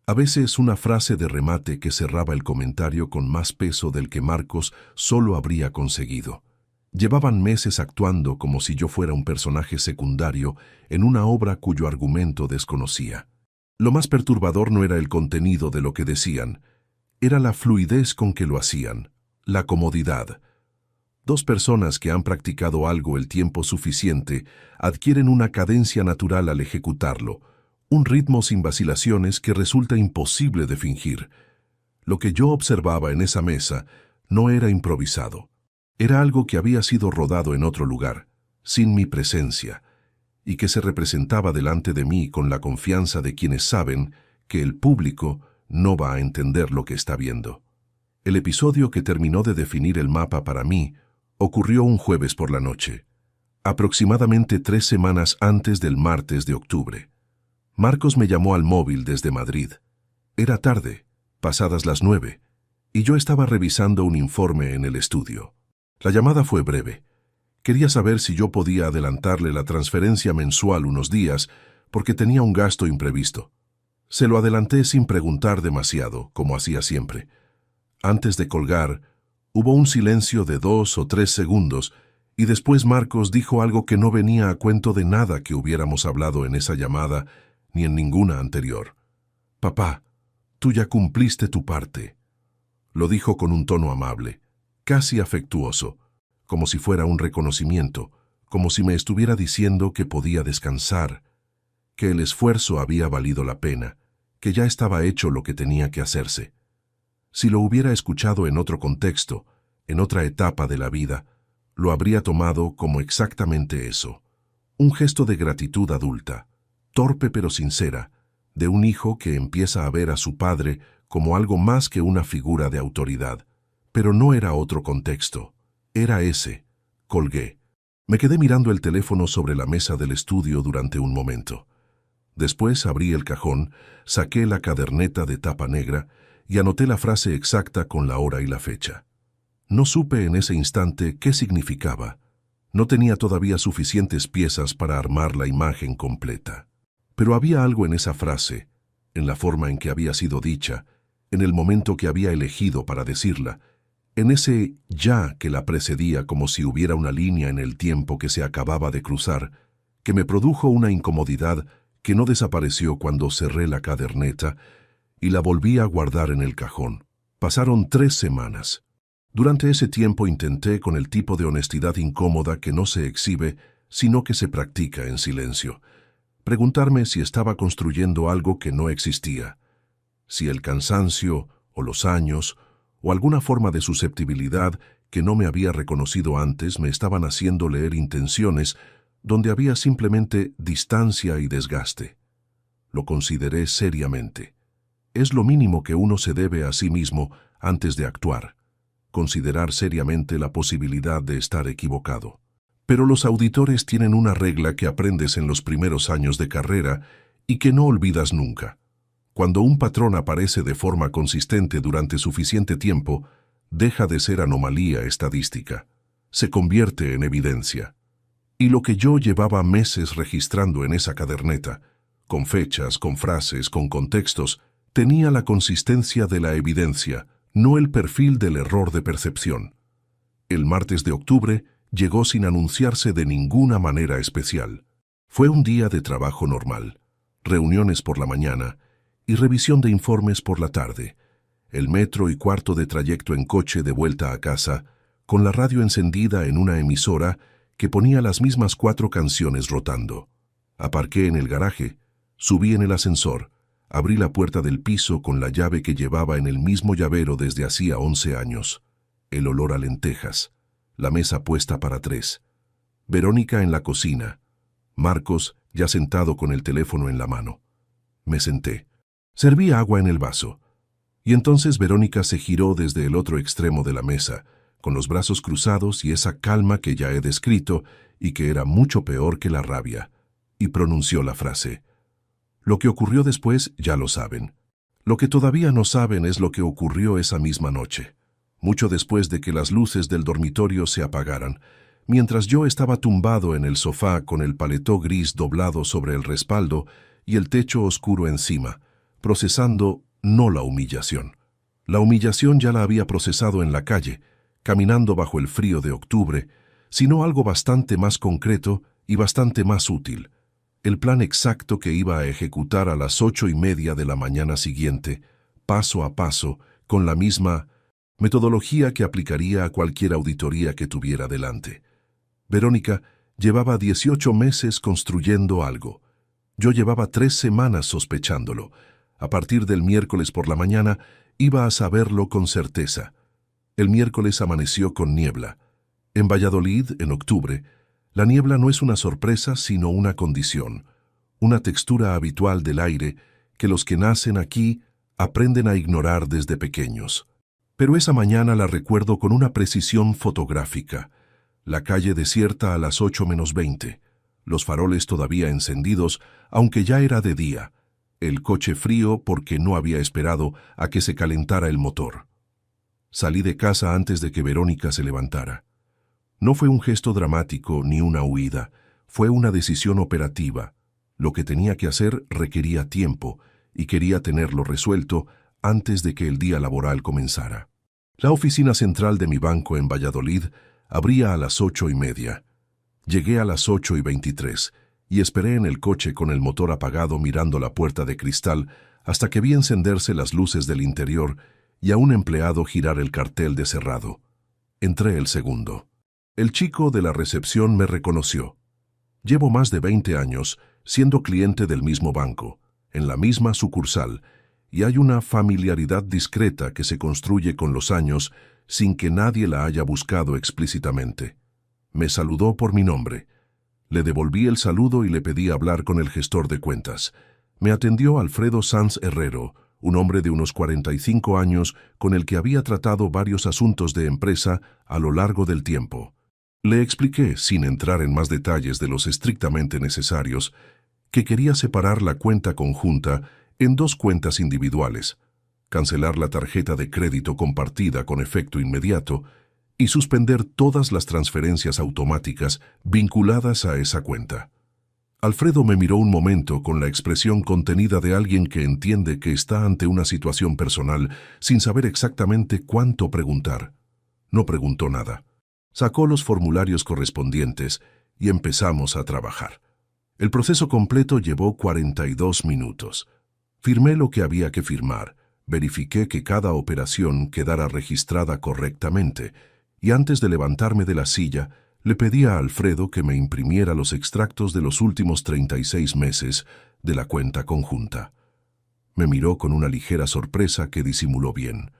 a veces una frase de remate que cerraba el comentario con más peso del que Marcos solo habría conseguido. Llevaban meses actuando como si yo fuera un personaje secundario en una obra cuyo argumento desconocía. Lo más perturbador no era el contenido de lo que decían, era la fluidez con que lo hacían, la comodidad. Dos personas que han practicado algo el tiempo suficiente adquieren una cadencia natural al ejecutarlo, un ritmo sin vacilaciones que resulta imposible de fingir. Lo que yo observaba en esa mesa no era improvisado. Era algo que había sido rodado en otro lugar, sin mi presencia, y que se representaba delante de mí con la confianza de quienes saben que el público no va a entender lo que está viendo. El episodio que terminó de definir el mapa para mí ocurrió un jueves por la noche, aproximadamente 3 semanas antes del martes de octubre. Marcos me llamó al móvil desde Madrid. Era tarde, pasadas las 9, y yo estaba revisando un informe en el estudio. La llamada fue breve. Quería saber si yo podía adelantarle la transferencia mensual unos días porque tenía un gasto imprevisto. Se lo adelanté sin preguntar demasiado, como hacía siempre. Antes de colgar, hubo un silencio de 2 o 3 segundos y después Marcos dijo algo que no venía a cuento de nada que hubiéramos hablado en esa llamada ni en ninguna anterior. «Papá, tú ya cumpliste tu parte», lo dijo con un tono amable, casi afectuoso, como si fuera un reconocimiento, como si me estuviera diciendo que podía descansar, que el esfuerzo había valido la pena, que ya estaba hecho lo que tenía que hacerse. Si lo hubiera escuchado en otro contexto, en otra etapa de la vida, lo habría tomado como exactamente eso, un gesto de gratitud adulta, torpe pero sincera, de un hijo que empieza a ver a su padre como algo más que una figura de autoridad. Pero no era otro contexto, era ese. Colgué. Me quedé mirando el teléfono sobre la mesa del estudio durante un momento. Después abrí el cajón, saqué la caderneta de tapa negra y anoté la frase exacta con la hora y la fecha. No supe en ese instante qué significaba. No tenía todavía suficientes piezas para armar la imagen completa. Pero había algo en esa frase, en la forma en que había sido dicha, en el momento que había elegido para decirla, en ese ya que la precedía como si hubiera una línea en el tiempo que se acababa de cruzar, que me produjo una incomodidad que no desapareció cuando cerré la caderneta y la volví a guardar en el cajón. Pasaron 3 semanas. Durante ese tiempo intenté, con el tipo de honestidad incómoda que no se exhibe, sino que se practica en silencio, preguntarme si estaba construyendo algo que no existía, si el cansancio o los años o alguna forma de susceptibilidad que no me había reconocido antes me estaban haciendo leer intenciones donde había simplemente distancia y desgaste. Lo consideré seriamente. Es lo mínimo que uno se debe a sí mismo antes de actuar, considerar seriamente la posibilidad de estar equivocado. Pero los auditores tienen una regla que aprendes en los primeros años de carrera y que no olvidas nunca. Cuando un patrón aparece de forma consistente durante suficiente tiempo, deja de ser anomalía estadística. Se convierte en evidencia. Y lo que yo llevaba meses registrando en esa caderneta, con fechas, con frases, con contextos, tenía la consistencia de la evidencia, no el perfil del error de percepción. El martes de octubre llegó sin anunciarse de ninguna manera especial. Fue un día de trabajo normal, reuniones por la mañana y revisión de informes por la tarde, el metro y cuarto de trayecto en coche de vuelta a casa, con la radio encendida en una emisora que ponía las mismas 4 canciones rotando. Aparqué en el garaje, subí en el ascensor, abrí la puerta del piso con la llave que llevaba en el mismo llavero desde hacía 11 años. El olor a lentejas, la mesa puesta para 3. Verónica en la cocina, Marcos ya sentado con el teléfono en la mano. Me senté. Serví agua en el vaso. Y entonces Verónica se giró desde el otro extremo de la mesa, con los brazos cruzados y esa calma que ya he descrito y que era mucho peor que la rabia, y pronunció la frase: «Lo que ocurrió después ya lo saben. Lo que todavía no saben es lo que ocurrió esa misma noche, mucho después de que las luces del dormitorio se apagaran, mientras yo estaba tumbado en el sofá con el paletó gris doblado sobre el respaldo y el techo oscuro encima, procesando no la humillación. La humillación ya la había procesado en la calle, caminando bajo el frío de octubre, sino algo bastante más concreto y bastante más útil. El plan exacto que iba a ejecutar a las 8:30 de la mañana siguiente, paso a paso, con la misma metodología que aplicaría a cualquier auditoría que tuviera delante. Verónica llevaba 18 meses construyendo algo. Yo llevaba 3 semanas sospechándolo. A partir del miércoles por la mañana iba a saberlo con certeza. El miércoles amaneció con niebla. En Valladolid, en octubre, la niebla no es una sorpresa sino una condición, una textura habitual del aire que los que nacen aquí aprenden a ignorar desde pequeños. Pero esa mañana la recuerdo con una precisión fotográfica. La calle desierta a las 8:20, los faroles todavía encendidos, aunque ya era de día. El coche frío porque no había esperado a que se calentara el motor. Salí de casa antes de que Verónica se levantara. No fue un gesto dramático ni una huida, fue una decisión operativa. Lo que tenía que hacer requería tiempo y quería tenerlo resuelto antes de que el día laboral comenzara. La oficina central de mi banco en Valladolid abría a las 8:30. Llegué a las 8:23 y esperé en el coche con el motor apagado mirando la puerta de cristal hasta que vi encenderse las luces del interior y a un empleado girar el cartel de cerrado. Entré el segundo. El chico de la recepción me reconoció. Llevo más de 20 años siendo cliente del mismo banco, en la misma sucursal, y hay una familiaridad discreta que se construye con los años sin que nadie la haya buscado explícitamente. Me saludó por mi nombre. Le devolví el saludo y le pedí hablar con el gestor de cuentas. Me atendió Alfredo Sanz Herrero, un hombre de unos 45 años con el que había tratado varios asuntos de empresa a lo largo del tiempo. Le expliqué, sin entrar en más detalles de los estrictamente necesarios, que quería separar la cuenta conjunta en 2 cuentas individuales, cancelar la tarjeta de crédito compartida con efecto inmediato y suspender todas las transferencias automáticas vinculadas a esa cuenta. Alfredo me miró un momento con la expresión contenida de alguien que entiende que está ante una situación personal sin saber exactamente cuánto preguntar. No preguntó nada. Sacó los formularios correspondientes y empezamos a trabajar. El proceso completo llevó 42 minutos. Firmé lo que había que firmar, verifiqué que cada operación quedara registrada correctamente y antes de levantarme de la silla, le pedí a Alfredo que me imprimiera los extractos de los últimos 36 meses de la cuenta conjunta. Me miró con una ligera sorpresa que disimuló bien.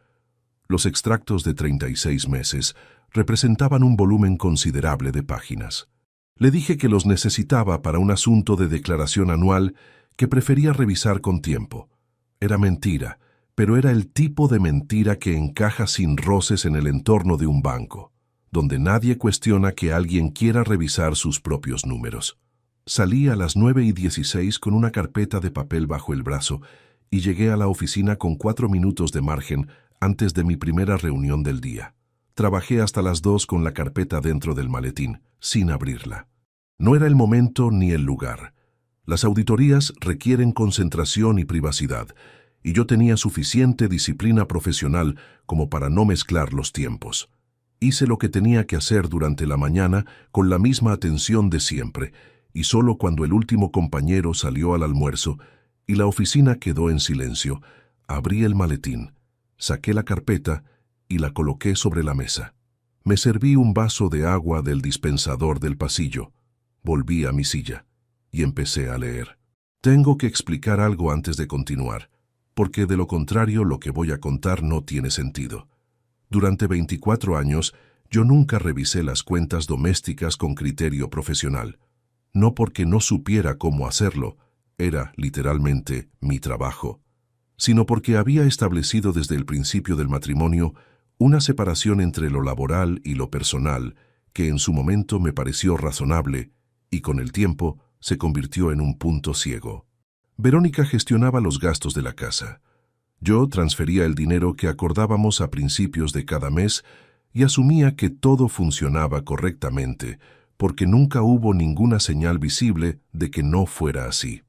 Los extractos de 36 meses representaban un volumen considerable de páginas. Le dije que los necesitaba para un asunto de declaración anual que prefería revisar con tiempo. Era mentira, pero era el tipo de mentira que encaja sin roces en el entorno de un banco. donde nadie cuestiona que alguien quiera revisar sus propios números. Salí a las 9:16 con una carpeta de papel bajo el brazo y llegué a la oficina con 4 minutos de margen antes de mi primera reunión del día. Trabajé hasta las 2 con la carpeta dentro del maletín, sin abrirla. No era el momento ni el lugar. Las auditorías requieren concentración y privacidad, y yo tenía suficiente disciplina profesional como para no mezclar los tiempos. Hice lo que tenía que hacer durante la mañana con la misma atención de siempre, y solo cuando el último compañero salió al almuerzo y la oficina quedó en silencio, abrí el maletín, saqué la carpeta y la coloqué sobre la mesa. Me serví un vaso de agua del dispensador del pasillo, volví a mi silla y empecé a leer. Tengo que explicar algo antes de continuar, porque de lo contrario lo que voy a contar no tiene sentido. Durante 24 años, yo nunca revisé las cuentas domésticas con criterio profesional. No porque no supiera cómo hacerlo, era literalmente mi trabajo, sino porque había establecido desde el principio del matrimonio una separación entre lo laboral y lo personal que en su momento me pareció razonable y con el tiempo se convirtió en un punto ciego. Verónica gestionaba los gastos de la casa. Yo transfería el dinero que acordábamos a principios de cada mes y asumía que todo funcionaba correctamente, porque nunca hubo ninguna señal visible de que no fuera así.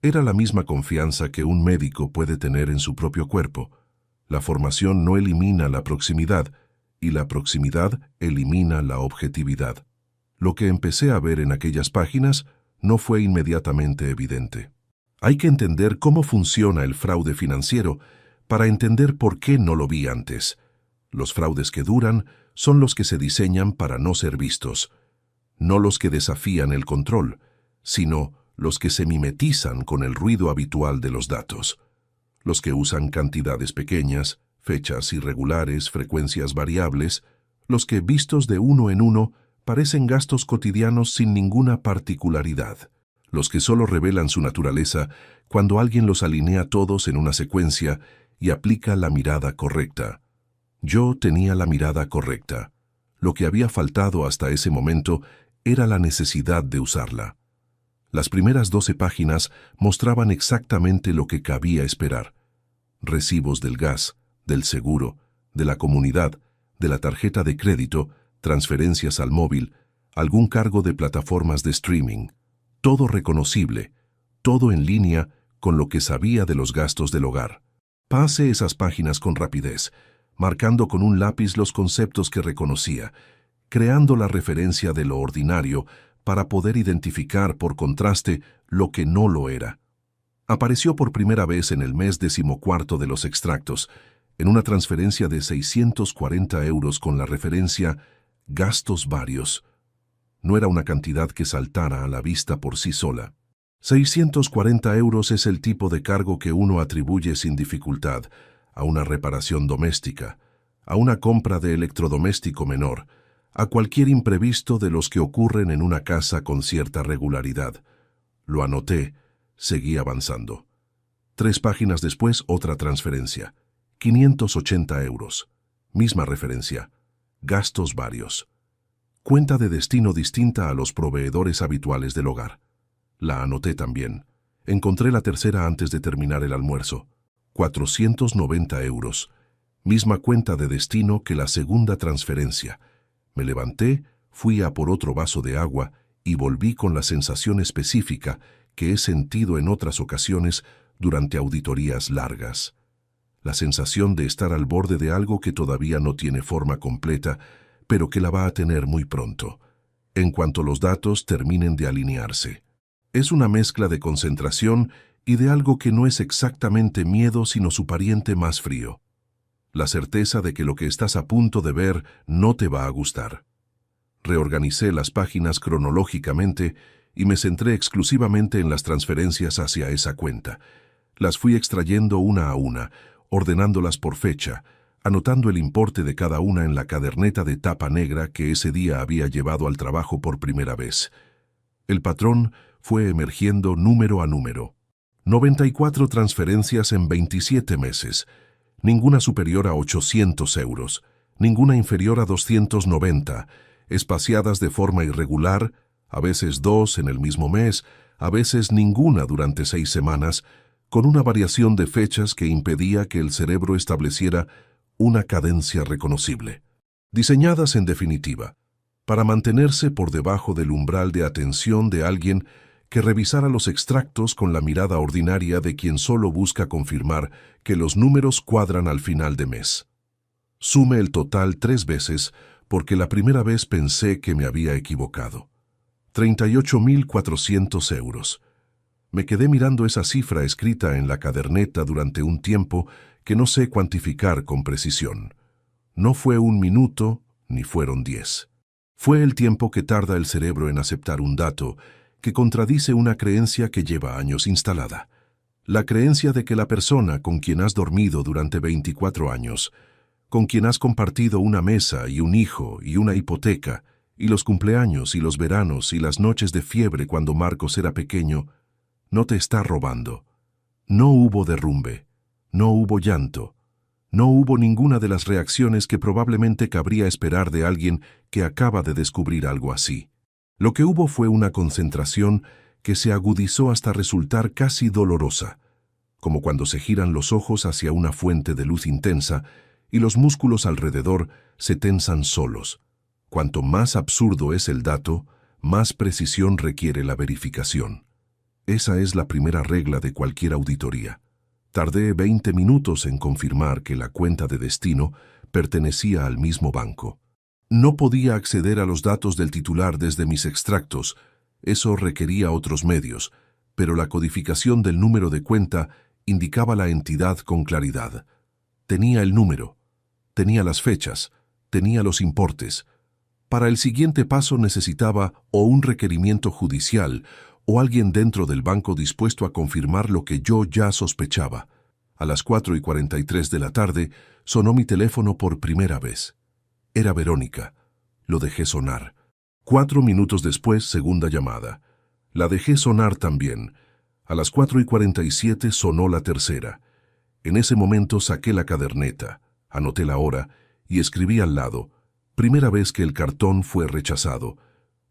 Era la misma confianza que un médico puede tener en su propio cuerpo. La formación no elimina la proximidad, y la proximidad elimina la objetividad. Lo que empecé a ver en aquellas páginas no fue inmediatamente evidente. Hay que entender cómo funciona el fraude financiero para entender por qué no lo vi antes. Los fraudes que duran son los que se diseñan para no ser vistos, no los que desafían el control, sino los que se mimetizan con el ruido habitual de los datos, los que usan cantidades pequeñas, fechas irregulares, frecuencias variables, los que vistos de uno en uno parecen gastos cotidianos sin ninguna particularidad, los que solo revelan su naturaleza cuando alguien los alinea todos en una secuencia y aplica la mirada correcta. Yo tenía la mirada correcta. Lo que había faltado hasta ese momento era la necesidad de usarla. Las primeras 12 páginas mostraban exactamente lo que cabía esperar. Recibos del gas, del seguro, de la comunidad, de la tarjeta de crédito, transferencias al móvil, algún cargo de plataformas de streaming. Todo reconocible, todo en línea con lo que sabía de los gastos del hogar. Pasé esas páginas con rapidez, marcando con un lápiz los conceptos que reconocía, creando la referencia de lo ordinario para poder identificar por contraste lo que no lo era. Apareció por primera vez en el mes 14 de los extractos, en una transferencia de 640 euros con la referencia gastos varios. No era una cantidad que saltara a la vista por sí sola. 640 euros es el tipo de cargo que uno atribuye sin dificultad a una reparación doméstica, a una compra de electrodoméstico menor, a cualquier imprevisto de los que ocurren en una casa con cierta regularidad. Lo anoté, seguí avanzando. 3 páginas después, otra transferencia. 580 euros. Misma referencia. Gastos varios. Cuenta de destino distinta a los proveedores habituales del hogar. La anoté también. Encontré la tercera antes de terminar el almuerzo. 490 euros. Misma cuenta de destino que la segunda transferencia. Me levanté, fui a por otro vaso de agua y volví con la sensación específica que he sentido en otras ocasiones durante auditorías largas. La sensación de estar al borde de algo que todavía no tiene forma completa, pero que la va a tener muy pronto, en cuanto los datos terminen de alinearse. Es una mezcla de concentración y de algo que no es exactamente miedo, sino su pariente más frío. La certeza de que lo que estás a punto de ver no te va a gustar. Reorganicé las páginas cronológicamente y me centré exclusivamente en las transferencias hacia esa cuenta. Las fui extrayendo una a una, ordenándolas por fecha, anotando el importe de cada una en la caderneta de tapa negra que ese día había llevado al trabajo por primera vez. El patrón fue emergiendo número a número. 94 transferencias en 27 meses, ninguna superior a 800 euros, ninguna inferior a 290, espaciadas de forma irregular, a veces 2 en el mismo mes, a veces ninguna durante 6 semanas, con una variación de fechas que impedía que el cerebro estableciera una cadencia reconocible. Diseñadas, en definitiva, para mantenerse por debajo del umbral de atención de alguien que revisara los extractos con la mirada ordinaria de quien solo busca confirmar que los números cuadran al final de mes. Sume el total 3 veces porque la primera vez pensé que me había equivocado. 38.400 euros. Me quedé mirando esa cifra escrita en la caderneta durante un tiempo que no sé cuantificar con precisión. No fue 1 minuto, ni fueron 10. Fue el tiempo que tarda el cerebro en aceptar un dato que contradice una creencia que lleva años instalada. La creencia de que la persona con quien has dormido durante 24 años, con quien has compartido una mesa y un hijo y una hipoteca, y los cumpleaños y los veranos y las noches de fiebre cuando Marcos era pequeño, no te está robando. No hubo derrumbe, no hubo llanto, no hubo ninguna de las reacciones que probablemente cabría esperar de alguien que acaba de descubrir algo así. Lo que hubo fue una concentración que se agudizó hasta resultar casi dolorosa, como cuando se giran los ojos hacia una fuente de luz intensa y los músculos alrededor se tensan solos. Cuanto más absurdo es el dato, más precisión requiere la verificación. Esa es la primera regla de cualquier auditoría. Tardé 20 minutos en confirmar que la cuenta de destino pertenecía al mismo banco. No podía acceder a los datos del titular desde mis extractos, eso requería otros medios, pero la codificación del número de cuenta indicaba la entidad con claridad. Tenía el número, tenía las fechas, tenía los importes. Para el siguiente paso necesitaba o un requerimiento judicial o alguien dentro del banco dispuesto a confirmar lo que yo ya sospechaba. A las 4:43 de la tarde sonó mi teléfono por primera vez. Era Verónica. Lo dejé sonar. 4 minutos después, segunda llamada. La dejé sonar también. A las 4:47 sonó la tercera. En ese momento saqué la caderneta, anoté la hora y escribí al lado: primera vez que el cartón fue rechazado,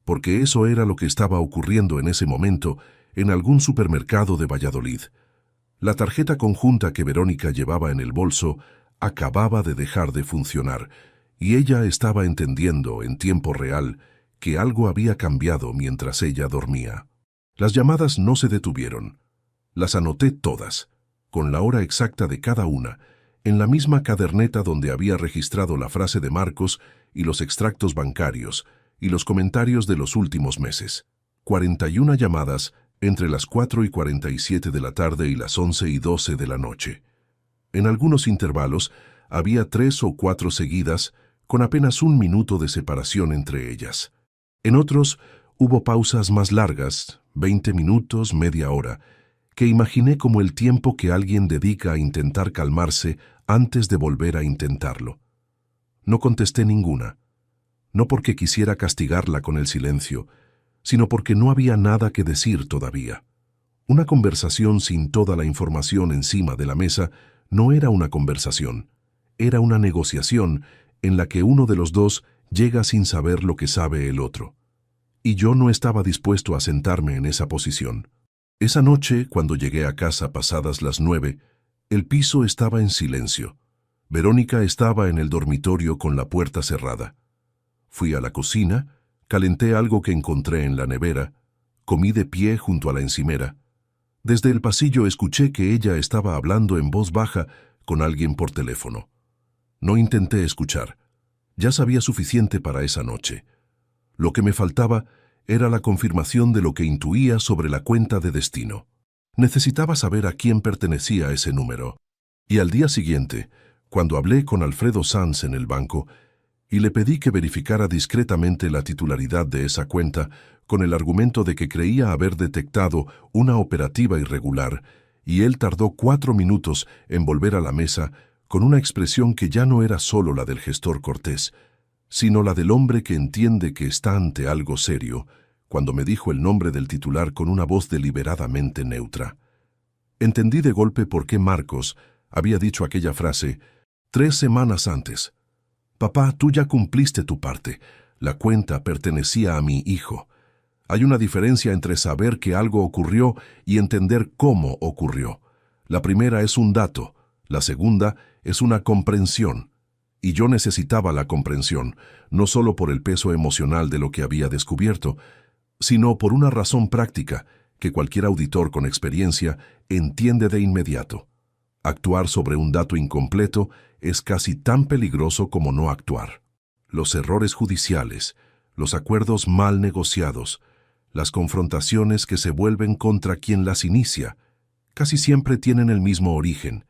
porque eso era lo que estaba ocurriendo en ese momento en algún supermercado de Valladolid. La tarjeta conjunta que Verónica llevaba en el bolso acababa de dejar de funcionar, y ella estaba entendiendo en tiempo real que algo había cambiado mientras ella dormía. Las llamadas no se detuvieron. Las anoté todas, con la hora exacta de cada una, en la misma caderneta donde había registrado la frase de Marcos y los extractos bancarios y los comentarios de los últimos meses. 41 llamadas entre las 4:47 de la tarde y las 11:12 de la noche. En algunos intervalos había 3 o 4 seguidas, con apenas 1 minuto de separación entre ellas. En otros hubo pausas más largas, 20 minutos, media hora, que imaginé como el tiempo que alguien dedica a intentar calmarse antes de volver a intentarlo. No contesté ninguna, no porque quisiera castigarla con el silencio, sino porque no había nada que decir todavía. Una conversación sin toda la información encima de la mesa no era una conversación, era una negociación en la que uno de los dos llega sin saber lo que sabe el otro. Y yo no estaba dispuesto a sentarme en esa posición. Esa noche, cuando llegué a casa pasadas las 9, el piso estaba en silencio. Verónica estaba en el dormitorio con la puerta cerrada. Fui a la cocina, calenté algo que encontré en la nevera, comí de pie junto a la encimera. Desde el pasillo escuché que ella estaba hablando en voz baja con alguien por teléfono. No intenté escuchar. Ya sabía suficiente para esa noche. Lo que me faltaba era la confirmación de lo que intuía sobre la cuenta de destino. Necesitaba saber a quién pertenecía ese número. Y al día siguiente, cuando hablé con Alfredo Sanz en el banco y le pedí que verificara discretamente la titularidad de esa cuenta con el argumento de que creía haber detectado una operativa irregular, y él tardó 4 minutos en volver a la mesa con una expresión que ya no era solo la del gestor cortés, sino la del hombre que entiende que está ante algo serio, cuando me dijo el nombre del titular con una voz deliberadamente neutra. Entendí de golpe por qué Marcos había dicho aquella frase 3 semanas antes. Papá, tú ya cumpliste tu parte. La cuenta pertenecía a mi hijo. Hay una diferencia entre saber que algo ocurrió y entender cómo ocurrió. La primera es un dato, la segunda es una comprensión. Y yo necesitaba la comprensión, no solo por el peso emocional de lo que había descubierto, sino por una razón práctica que cualquier auditor con experiencia entiende de inmediato. Actuar sobre un dato incompleto es casi tan peligroso como no actuar. Los errores judiciales, los acuerdos mal negociados, las confrontaciones que se vuelven contra quien las inicia, casi siempre tienen el mismo origen: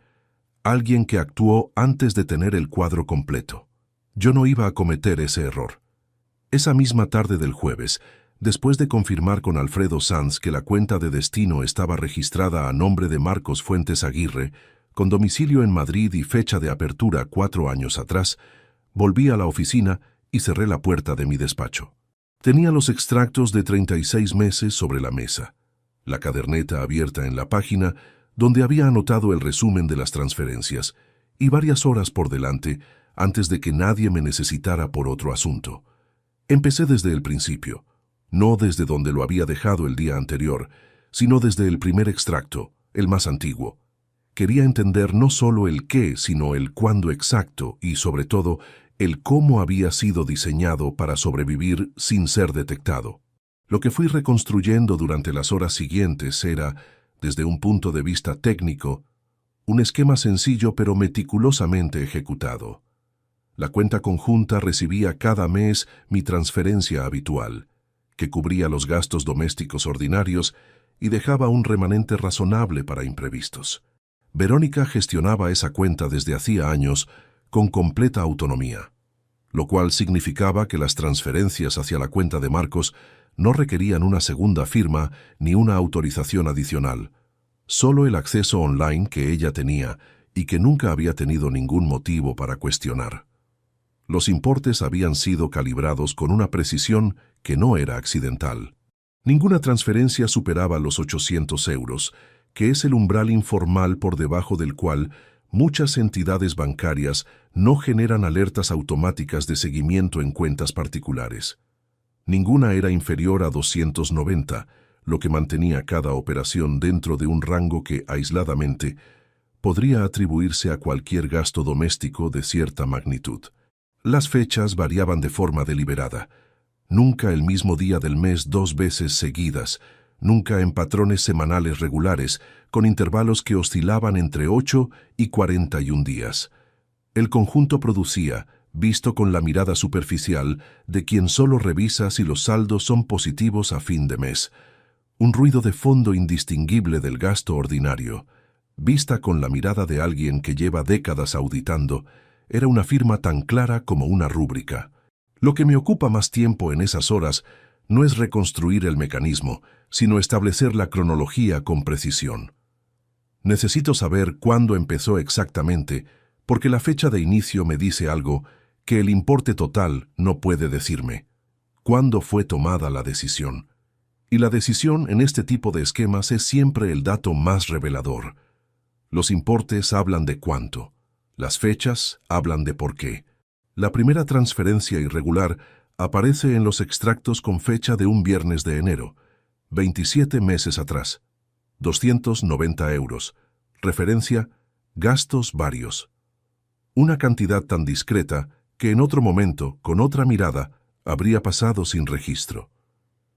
alguien que actuó antes de tener el cuadro completo. Yo no iba a cometer ese error. Esa misma tarde del jueves, después de confirmar con Alfredo Sanz que la cuenta de destino estaba registrada a nombre de Marcos Fuentes Aguirre, con domicilio en Madrid y fecha de apertura 4 años atrás, volví a la oficina y cerré la puerta de mi despacho. Tenía los extractos de 36 meses sobre la mesa, la caderneta abierta en la página donde había anotado el resumen de las transferencias, y varias horas por delante antes de que nadie me necesitara por otro asunto. Empecé desde el principio, no desde donde lo había dejado el día anterior, sino desde el primer extracto, el más antiguo. Quería entender no solo el qué, sino el cuándo exacto y, sobre todo, el cómo había sido diseñado para sobrevivir sin ser detectado. Lo que fui reconstruyendo durante las horas siguientes era, desde un punto de vista técnico, un esquema sencillo pero meticulosamente ejecutado. La cuenta conjunta recibía cada mes mi transferencia habitual, que cubría los gastos domésticos ordinarios y dejaba un remanente razonable para imprevistos. Verónica gestionaba esa cuenta desde hacía años con completa autonomía, lo cual significaba que las transferencias hacia la cuenta de Marcos no requerían una segunda firma ni una autorización adicional, solo el acceso online que ella tenía y que nunca había tenido ningún motivo para cuestionar. Los importes habían sido calibrados con una precisión que no era accidental. Ninguna transferencia superaba los 800 euros, que es el umbral informal por debajo del cual muchas entidades bancarias no generan alertas automáticas de seguimiento en cuentas particulares. Ninguna era inferior a 290, lo que mantenía cada operación dentro de un rango que, aisladamente, podría atribuirse a cualquier gasto doméstico de cierta magnitud. Las fechas variaban de forma deliberada, nunca el mismo día del mes 2 veces seguidas, nunca en patrones semanales regulares, con intervalos que oscilaban entre 8 y 41 días. El conjunto producía, visto con la mirada superficial de quien solo revisa si los saldos son positivos a fin de mes, un ruido de fondo indistinguible del gasto ordinario. Vista con la mirada de alguien que lleva décadas auditando, era una firma tan clara como una rúbrica. Lo que me ocupa más tiempo en esas horas no es reconstruir el mecanismo, sino establecer la cronología con precisión. Necesito saber cuándo empezó exactamente, porque la fecha de inicio me dice algo que el importe total no puede decirme. ¿Cuándo fue tomada la decisión? Y la decisión en este tipo de esquemas es siempre el dato más revelador. Los importes hablan de cuánto. Las fechas hablan de por qué. La primera transferencia irregular aparece en los extractos con fecha de un viernes de enero, 27 meses atrás. 290 euros. Referencia: gastos varios. Una cantidad tan discreta que en otro momento, con otra mirada, habría pasado sin registro.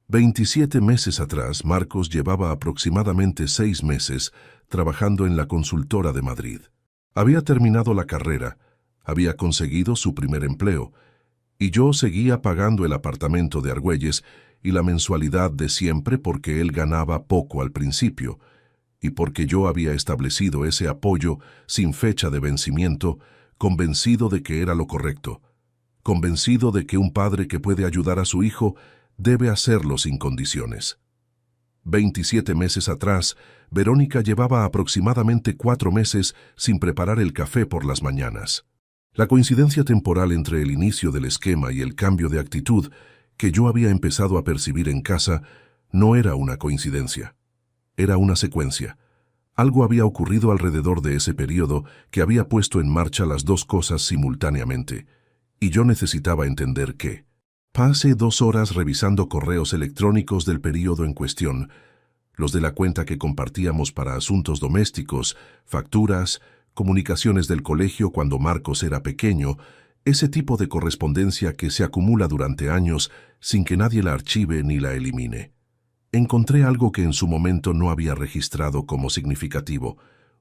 27 meses atrás, Marcos llevaba aproximadamente 6 meses trabajando en la consultora de Madrid. Había terminado la carrera, había conseguido su primer empleo, y yo seguía pagando el apartamento de Argüelles y la mensualidad de siempre porque él ganaba poco al principio, y porque yo había establecido ese apoyo sin fecha de vencimiento, convencido de que era lo correcto, convencido de que un padre que puede ayudar a su hijo debe hacerlo sin condiciones. 27 meses atrás, Verónica llevaba aproximadamente 4 meses sin preparar el café por las mañanas. La coincidencia temporal entre el inicio del esquema y el cambio de actitud que yo había empezado a percibir en casa no era una coincidencia, era una secuencia. Algo había ocurrido alrededor de ese periodo que había puesto en marcha las dos cosas simultáneamente, Y yo necesitaba entender qué. Pasé 2 horas revisando correos electrónicos del período en cuestión, los de la cuenta que compartíamos para asuntos domésticos, facturas, comunicaciones del colegio cuando Marcos era pequeño, ese tipo de correspondencia que se acumula durante años sin que nadie la archive ni la elimine. Encontré algo que en su momento no había registrado como significativo,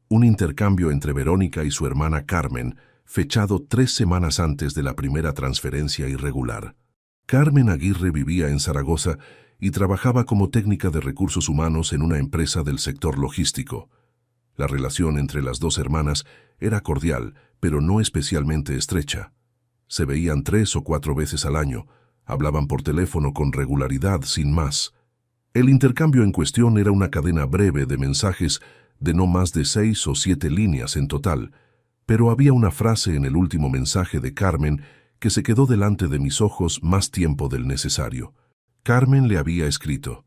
un intercambio entre Verónica y su hermana Carmen, fechado 3 semanas antes de la primera transferencia irregular. Carmen Aguirre vivía en Zaragoza y trabajaba como técnica de recursos humanos en una empresa del sector logístico. La relación entre las dos hermanas era cordial, pero no especialmente estrecha. Se veían 3 o 4 veces al año, hablaban por teléfono con regularidad, sin más. El intercambio en cuestión era una cadena breve de mensajes de no más de 6 o 7 líneas en total, pero había una frase en el último mensaje de Carmen que se quedó delante de mis ojos más tiempo del necesario. Carmen le había escrito: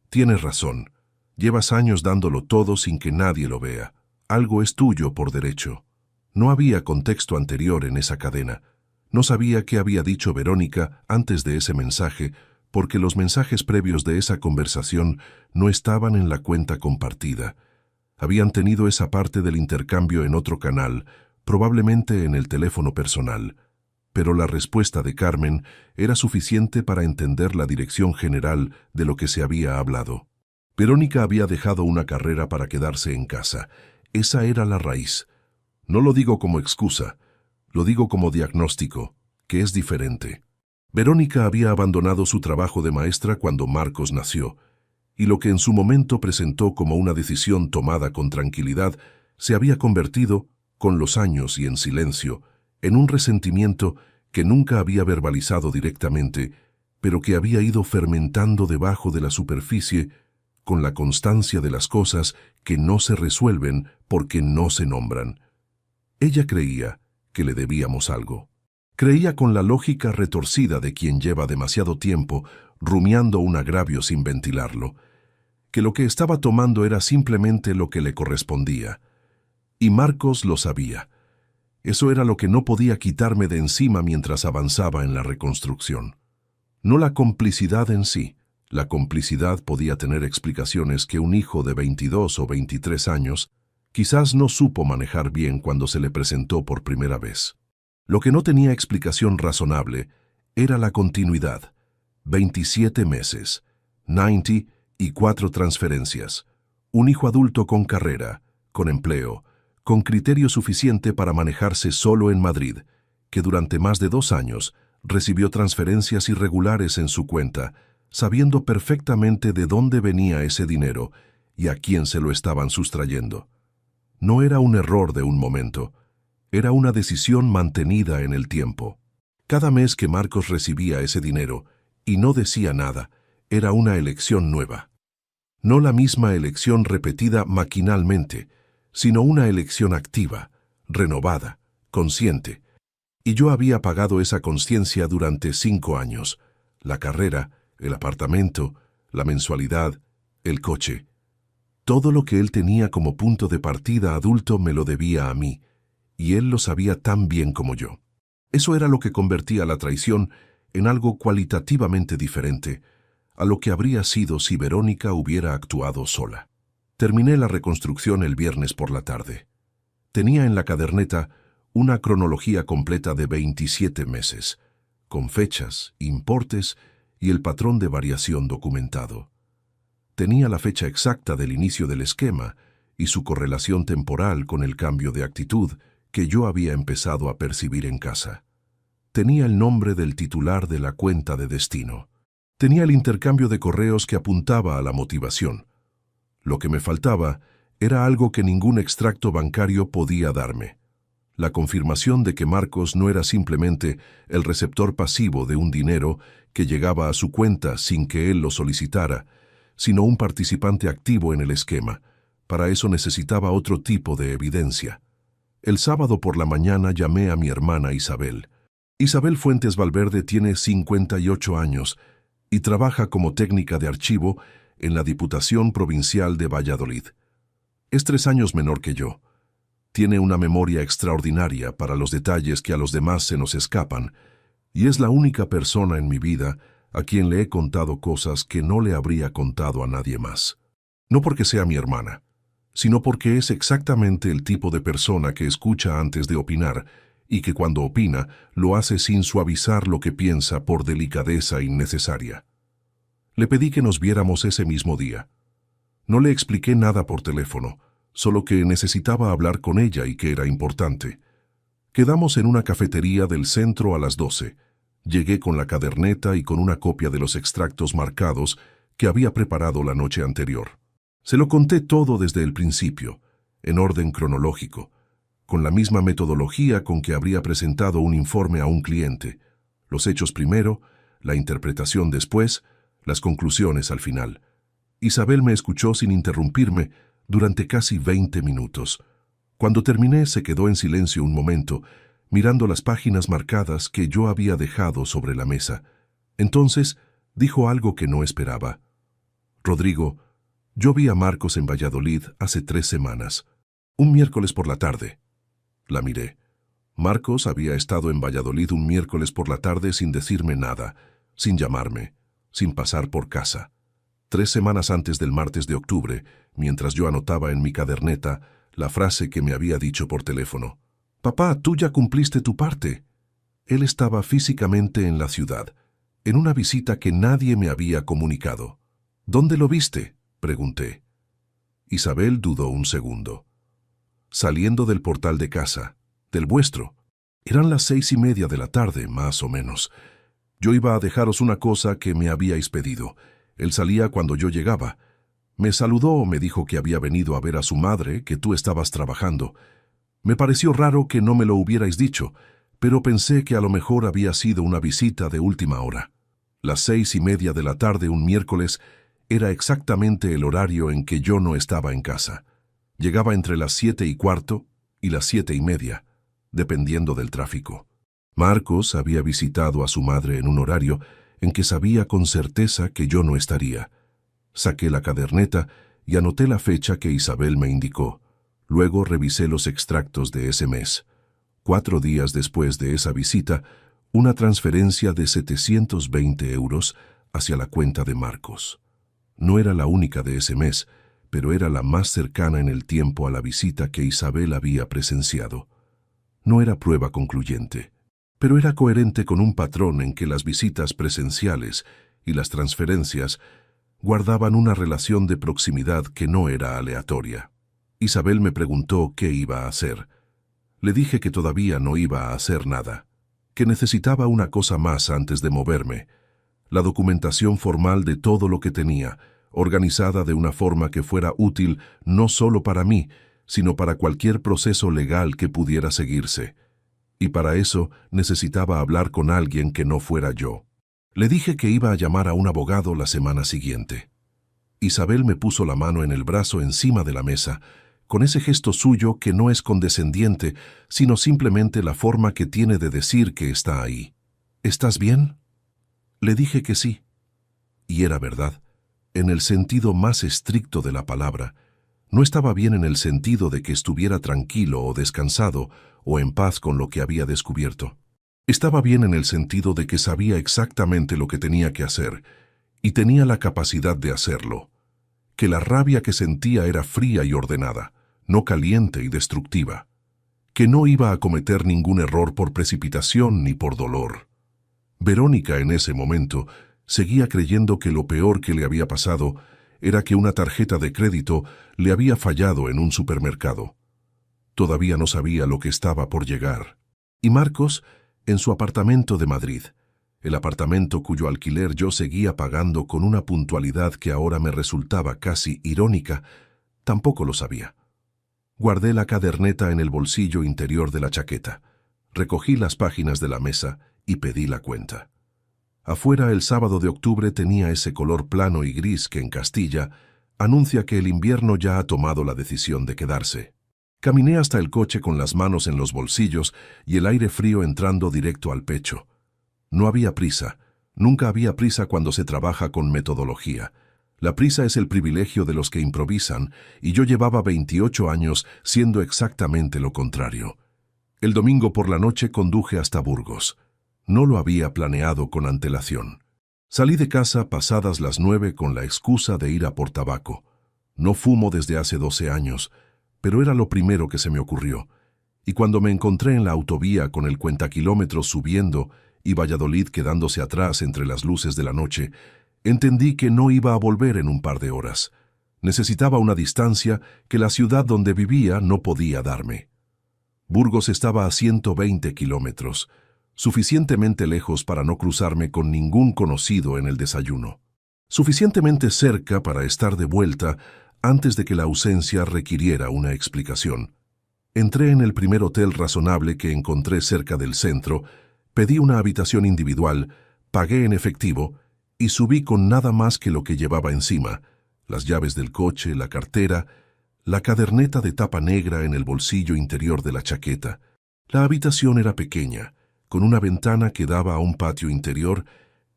«Tienes razón, llevas años dándolo todo sin que nadie lo vea. Algo es tuyo por derecho». No había contexto anterior en esa cadena. No sabía qué había dicho Verónica antes de ese mensaje, porque los mensajes previos de esa conversación no estaban en la cuenta compartida. Habían tenido esa parte del intercambio en otro canal, probablemente en el teléfono personal. Pero la respuesta de Carmen era suficiente para entender la dirección general de lo que se había hablado. Verónica había dejado una carrera para quedarse en casa. Esa era la raíz. No lo digo como excusa, lo digo como diagnóstico, que es diferente. Verónica había abandonado su trabajo de maestra cuando Marcos nació, y lo que en su momento presentó como una decisión tomada con tranquilidad se había convertido, con los años y en silencio, en un resentimiento que nunca había verbalizado directamente, pero que había ido fermentando debajo de la superficie con la constancia de las cosas que no se resuelven porque no se nombran. Ella creía que le debíamos algo. Creía con la lógica retorcida de quien lleva demasiado tiempo rumiando un agravio sin ventilarlo, que lo que estaba tomando era simplemente lo que le correspondía. Y Marcos lo sabía. Eso era lo que no podía quitarme de encima mientras avanzaba en la reconstrucción. No la complicidad en sí. La complicidad podía tener explicaciones que un hijo de 22 o 23 años quizás no supo manejar bien cuando se le presentó por primera vez. Lo que no tenía explicación razonable era la continuidad. 27 meses, 90 y 4 transferencias. Un hijo adulto con carrera, con empleo, con criterio suficiente para manejarse solo en Madrid, que durante más de 2 años recibió transferencias irregulares en su cuenta, sabiendo perfectamente de dónde venía ese dinero y a quién se lo estaban sustrayendo. No era un error de un momento. Era una decisión mantenida en el tiempo. Cada mes que Marcos recibía ese dinero y no decía nada, era una elección nueva. No la misma elección repetida maquinalmente, sino una elección activa, renovada, consciente. Y yo había pagado esa conciencia durante 5 años. La carrera, el apartamento, la mensualidad, el coche. Todo lo que él tenía como punto de partida adulto me lo debía a mí. Y él lo sabía tan bien como yo. Eso era lo que convertía la traición en algo cualitativamente diferente a lo que habría sido si Verónica hubiera actuado sola. Terminé la reconstrucción el viernes por la tarde. Tenía en la caderneta una cronología completa de 27 meses, con fechas, importes y el patrón de variación documentado. Tenía la fecha exacta del inicio del esquema y su correlación temporal con el cambio de actitud que yo había empezado a percibir en casa. Tenía el nombre del titular de la cuenta de destino. Tenía el intercambio de correos que apuntaba a la motivación. Lo que me faltaba era algo que ningún extracto bancario podía darme. La confirmación de que Marcos no era simplemente el receptor pasivo de un dinero que llegaba a su cuenta sin que él lo solicitara, sino un participante activo en el esquema. Para eso necesitaba otro tipo de evidencia. El sábado por la mañana llamé a mi hermana Isabel. Isabel Fuentes Valverde tiene 58 años y trabaja como técnica de archivo en la Diputación Provincial de Valladolid. Es 3 años menor que yo. Tiene una memoria extraordinaria para los detalles que a los demás se nos escapan, Y es la única persona en mi vida a quien le he contado cosas que no le habría contado a nadie más. No porque sea mi hermana, sino porque es exactamente el tipo de persona que escucha antes de opinar y que cuando opina lo hace sin suavizar lo que piensa por delicadeza innecesaria. Le pedí que nos viéramos ese mismo día. No le expliqué nada por teléfono, solo que necesitaba hablar con ella y que era importante. Quedamos en una cafetería del centro a las 12. Llegué con la caderneta y con una copia de los extractos marcados que había preparado la noche anterior. Se lo conté todo desde el principio, en orden cronológico, con la misma metodología con que habría presentado un informe a un cliente. Los hechos primero, la interpretación después, las conclusiones al final. Isabel me escuchó sin interrumpirme durante casi 20 minutos. Cuando terminé, se quedó en silencio un momento, mirando las páginas marcadas que yo había dejado sobre la mesa. Entonces, dijo algo que no esperaba. «Rodrigo, yo vi a Marcos en Valladolid hace 3 semanas, un miércoles por la tarde». La miré. Marcos había estado en Valladolid un miércoles por la tarde sin decirme nada, sin llamarme, sin pasar por casa. 3 semanas antes del martes de octubre, mientras yo anotaba en mi caderneta la frase que me había dicho por teléfono. «Papá, tú ya cumpliste tu parte». Él estaba físicamente en la ciudad, en una visita que nadie me había comunicado. «¿Dónde lo viste?», pregunté. Isabel dudó un segundo. «Saliendo del portal de casa, del vuestro. Eran las 6:30 de la tarde, más o menos. Yo iba a dejaros una cosa que me habíais pedido. Él salía cuando yo llegaba. Me saludó, me dijo que había venido a ver a su madre, que tú estabas trabajando. Me pareció raro que no me lo hubierais dicho, pero pensé que a lo mejor había sido una visita de última hora. Las 6:30 de la tarde un miércoles era exactamente el horario en que yo no estaba en casa. Llegaba entre las 7:15 y las 7:30, dependiendo del tráfico. Marcos había visitado a su madre en un horario en que sabía con certeza que yo no estaría. Saqué la caderneta y anoté la fecha que Isabel me indicó. Luego revisé los extractos de ese mes. 4 días después de esa visita, una transferencia de 720 euros hacia la cuenta de Marcos. No era la única de ese mes, pero era la más cercana en el tiempo a la visita que Isabel había presenciado. No era prueba concluyente, pero era coherente con un patrón en que las visitas presenciales y las transferencias guardaban una relación de proximidad que no era aleatoria. Isabel me preguntó qué iba a hacer. Le dije que todavía no iba a hacer nada, que necesitaba una cosa más antes de moverme, la documentación formal de todo lo que tenía, organizada de una forma que fuera útil no solo para mí, sino para cualquier proceso legal que pudiera seguirse. Y para eso necesitaba hablar con alguien que no fuera yo. Le dije que iba a llamar a un abogado la semana siguiente. Isabel me puso la mano en el brazo encima de la mesa, con ese gesto suyo que no es condescendiente, sino simplemente la forma que tiene de decir que está ahí. ¿Estás bien? Le dije que sí. Y era verdad, en el sentido más estricto de la palabra. No estaba bien en el sentido de que estuviera tranquilo o descansado o en paz con lo que había descubierto. Estaba bien en el sentido de que sabía exactamente lo que tenía que hacer y tenía la capacidad de hacerlo. Que la rabia que sentía era fría y ordenada, no caliente y destructiva. Que no iba a cometer ningún error por precipitación ni por dolor. Verónica en ese momento seguía creyendo que lo peor que le había pasado era que una tarjeta de crédito le había fallado en un supermercado. Todavía no sabía lo que estaba por llegar. Y Marcos, en su apartamento de Madrid, el apartamento cuyo alquiler yo seguía pagando con una puntualidad que ahora me resultaba casi irónica, tampoco lo sabía. Guardé la caderneta en el bolsillo interior de la chaqueta, recogí las páginas de la mesa y pedí la cuenta. Afuera el sábado de octubre tenía ese color plano y gris que en Castilla anuncia que el invierno ya ha tomado la decisión de quedarse. Caminé hasta el coche con las manos en los bolsillos y el aire frío entrando directo al pecho. No había prisa, nunca había prisa cuando se trabaja con metodología. La prisa es el privilegio de los que improvisan y yo llevaba 28 años siendo exactamente lo contrario. El domingo por la noche conduje hasta Burgos. No lo había planeado con antelación. Salí de casa pasadas las 9 con la excusa de ir a por tabaco. No fumo desde hace 12 años, pero era lo primero que se me ocurrió. Y cuando me encontré en la autovía con el cuentakilómetros subiendo y Valladolid quedándose atrás entre las luces de la noche, entendí que no iba a volver en un par de horas. Necesitaba una distancia que la ciudad donde vivía no podía darme. Burgos estaba a 120 kilómetros, suficientemente lejos para no cruzarme con ningún conocido en el desayuno. Suficientemente cerca para estar de vuelta antes de que la ausencia requiriera una explicación. Entré en el primer hotel razonable que encontré cerca del centro, pedí una habitación individual, pagué en efectivo y subí con nada más que lo que llevaba encima: las llaves del coche, la cartera, la caderneta de tapa negra en el bolsillo interior de la chaqueta. La habitación era pequeña, con una ventana que daba a un patio interior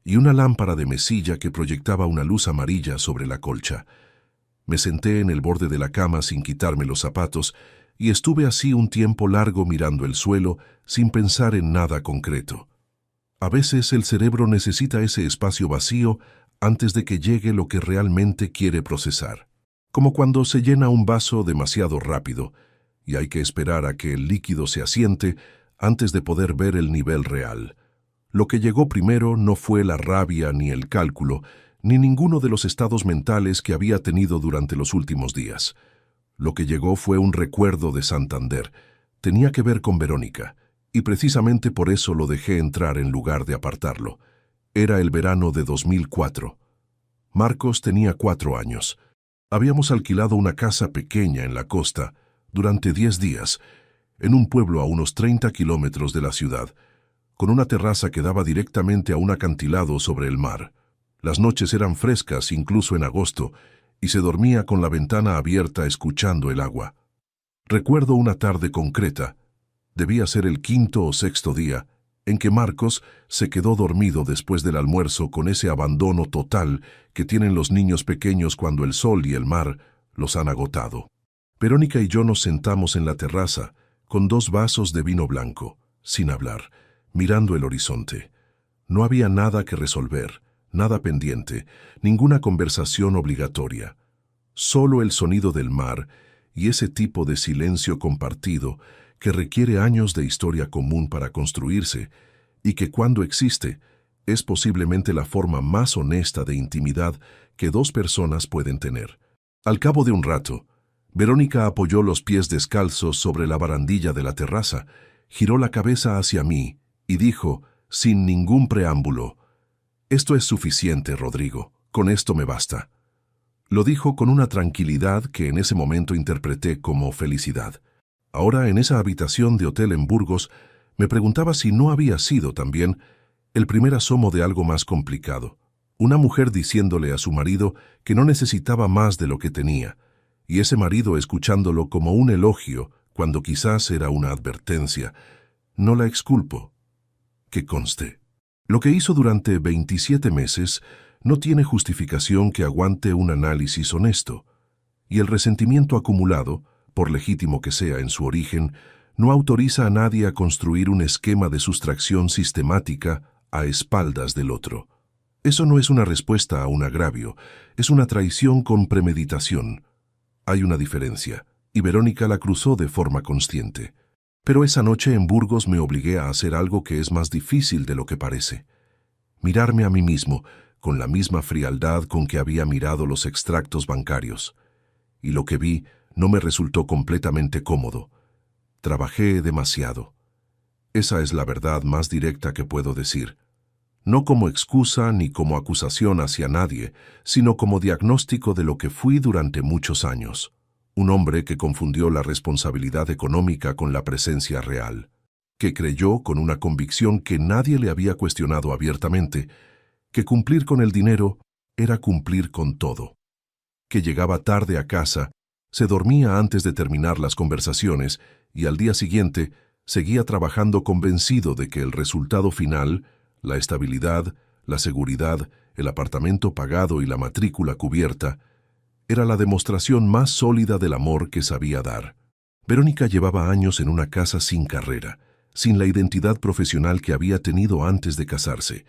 y una lámpara de mesilla que proyectaba una luz amarilla sobre la colcha. Me senté en el borde de la cama sin quitarme los zapatos y estuve así un tiempo largo mirando el suelo sin pensar en nada concreto. A veces el cerebro necesita ese espacio vacío antes de que llegue lo que realmente quiere procesar. Como cuando se llena un vaso demasiado rápido y hay que esperar a que el líquido se asiente antes de poder ver el nivel real. Lo que llegó primero no fue la rabia ni el cálculo, ni ninguno de los estados mentales que había tenido durante los últimos días. Lo que llegó fue un recuerdo de Santander. Tenía que ver con Verónica, y precisamente por eso lo dejé entrar en lugar de apartarlo. Era el verano de 2004. Marcos tenía 4 años. Habíamos alquilado una casa pequeña en la costa durante 10 días, en un pueblo a unos 30 kilómetros de la ciudad, con una terraza que daba directamente a un acantilado sobre el mar. Las noches eran frescas incluso en agosto, y se dormía con la ventana abierta escuchando el agua. Recuerdo una tarde concreta, debía ser el 5º o 6º día, en que Marcos se quedó dormido después del almuerzo con ese abandono total que tienen los niños pequeños cuando el sol y el mar los han agotado. Verónica y yo nos sentamos en la terraza, con 2 vasos de vino blanco, sin hablar, mirando el horizonte. No había nada que resolver, nada pendiente, ninguna conversación obligatoria. Solo el sonido del mar y ese tipo de silencio compartido que requiere años de historia común para construirse y que cuando existe es posiblemente la forma más honesta de intimidad que 2 personas pueden tener. Al cabo de un rato, Verónica apoyó los pies descalzos sobre la barandilla de la terraza, giró la cabeza hacia mí y dijo, sin ningún preámbulo: «Esto es suficiente, Rodrigo, con esto me basta». Lo dijo con una tranquilidad que en ese momento interpreté como felicidad. Ahora, en esa habitación de hotel en Burgos, me preguntaba si no había sido también el primer asomo de algo más complicado. Una mujer diciéndole a su marido que no necesitaba más de lo que tenía, y ese marido escuchándolo como un elogio cuando quizás era una advertencia. No la exculpo, que conste. Lo que hizo durante 27 meses no tiene justificación que aguante un análisis honesto, y el resentimiento acumulado, por legítimo que sea en su origen, no autoriza a nadie a construir un esquema de sustracción sistemática a espaldas del otro. Eso no es una respuesta a un agravio, es una traición con premeditación. Hay una diferencia, y Verónica la cruzó de forma consciente. Pero esa noche en Burgos me obligué a hacer algo que es más difícil de lo que parece. Mirarme a mí mismo con la misma frialdad con que había mirado los extractos bancarios. Y lo que vi no me resultó completamente cómodo. Trabajé demasiado. Esa es la verdad más directa que puedo decir. No como excusa ni como acusación hacia nadie, sino como diagnóstico de lo que fui durante muchos años. Un hombre que confundió la responsabilidad económica con la presencia real, que creyó con una convicción que nadie le había cuestionado abiertamente, que cumplir con el dinero era cumplir con todo, que llegaba tarde a casa, se dormía antes de terminar las conversaciones y al día siguiente seguía trabajando convencido de que el resultado final, la estabilidad, la seguridad, el apartamento pagado y la matrícula cubierta, era la demostración más sólida del amor que sabía dar. Verónica llevaba años en una casa sin carrera, sin la identidad profesional que había tenido antes de casarse,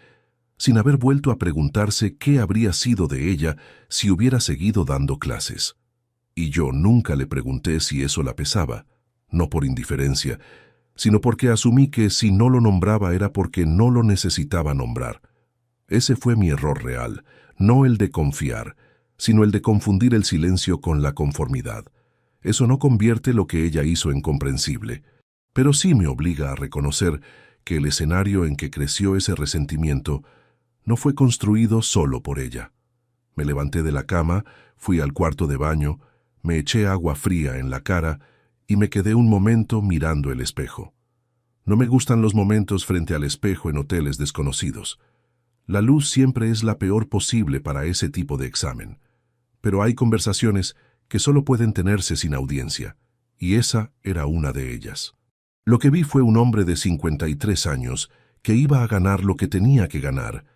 sin haber vuelto a preguntarse qué habría sido de ella si hubiera seguido dando clases. Y yo nunca le pregunté si eso la pesaba, no por indiferencia, sino porque asumí que si no lo nombraba era porque no lo necesitaba nombrar. Ese fue mi error real, no el de confiar, sino el de confundir el silencio con la conformidad. Eso no convierte lo que ella hizo en comprensible, pero sí me obliga a reconocer que el escenario en que creció ese resentimiento no fue construido solo por ella. Me levanté de la cama, fui al cuarto de baño, me eché agua fría en la cara y me quedé un momento mirando el espejo. No me gustan los momentos frente al espejo en hoteles desconocidos. La luz siempre es la peor posible para ese tipo de examen. Pero hay conversaciones que solo pueden tenerse sin audiencia, y esa era una de ellas. Lo que vi fue un hombre de 53 años que iba a ganar lo que tenía que ganar,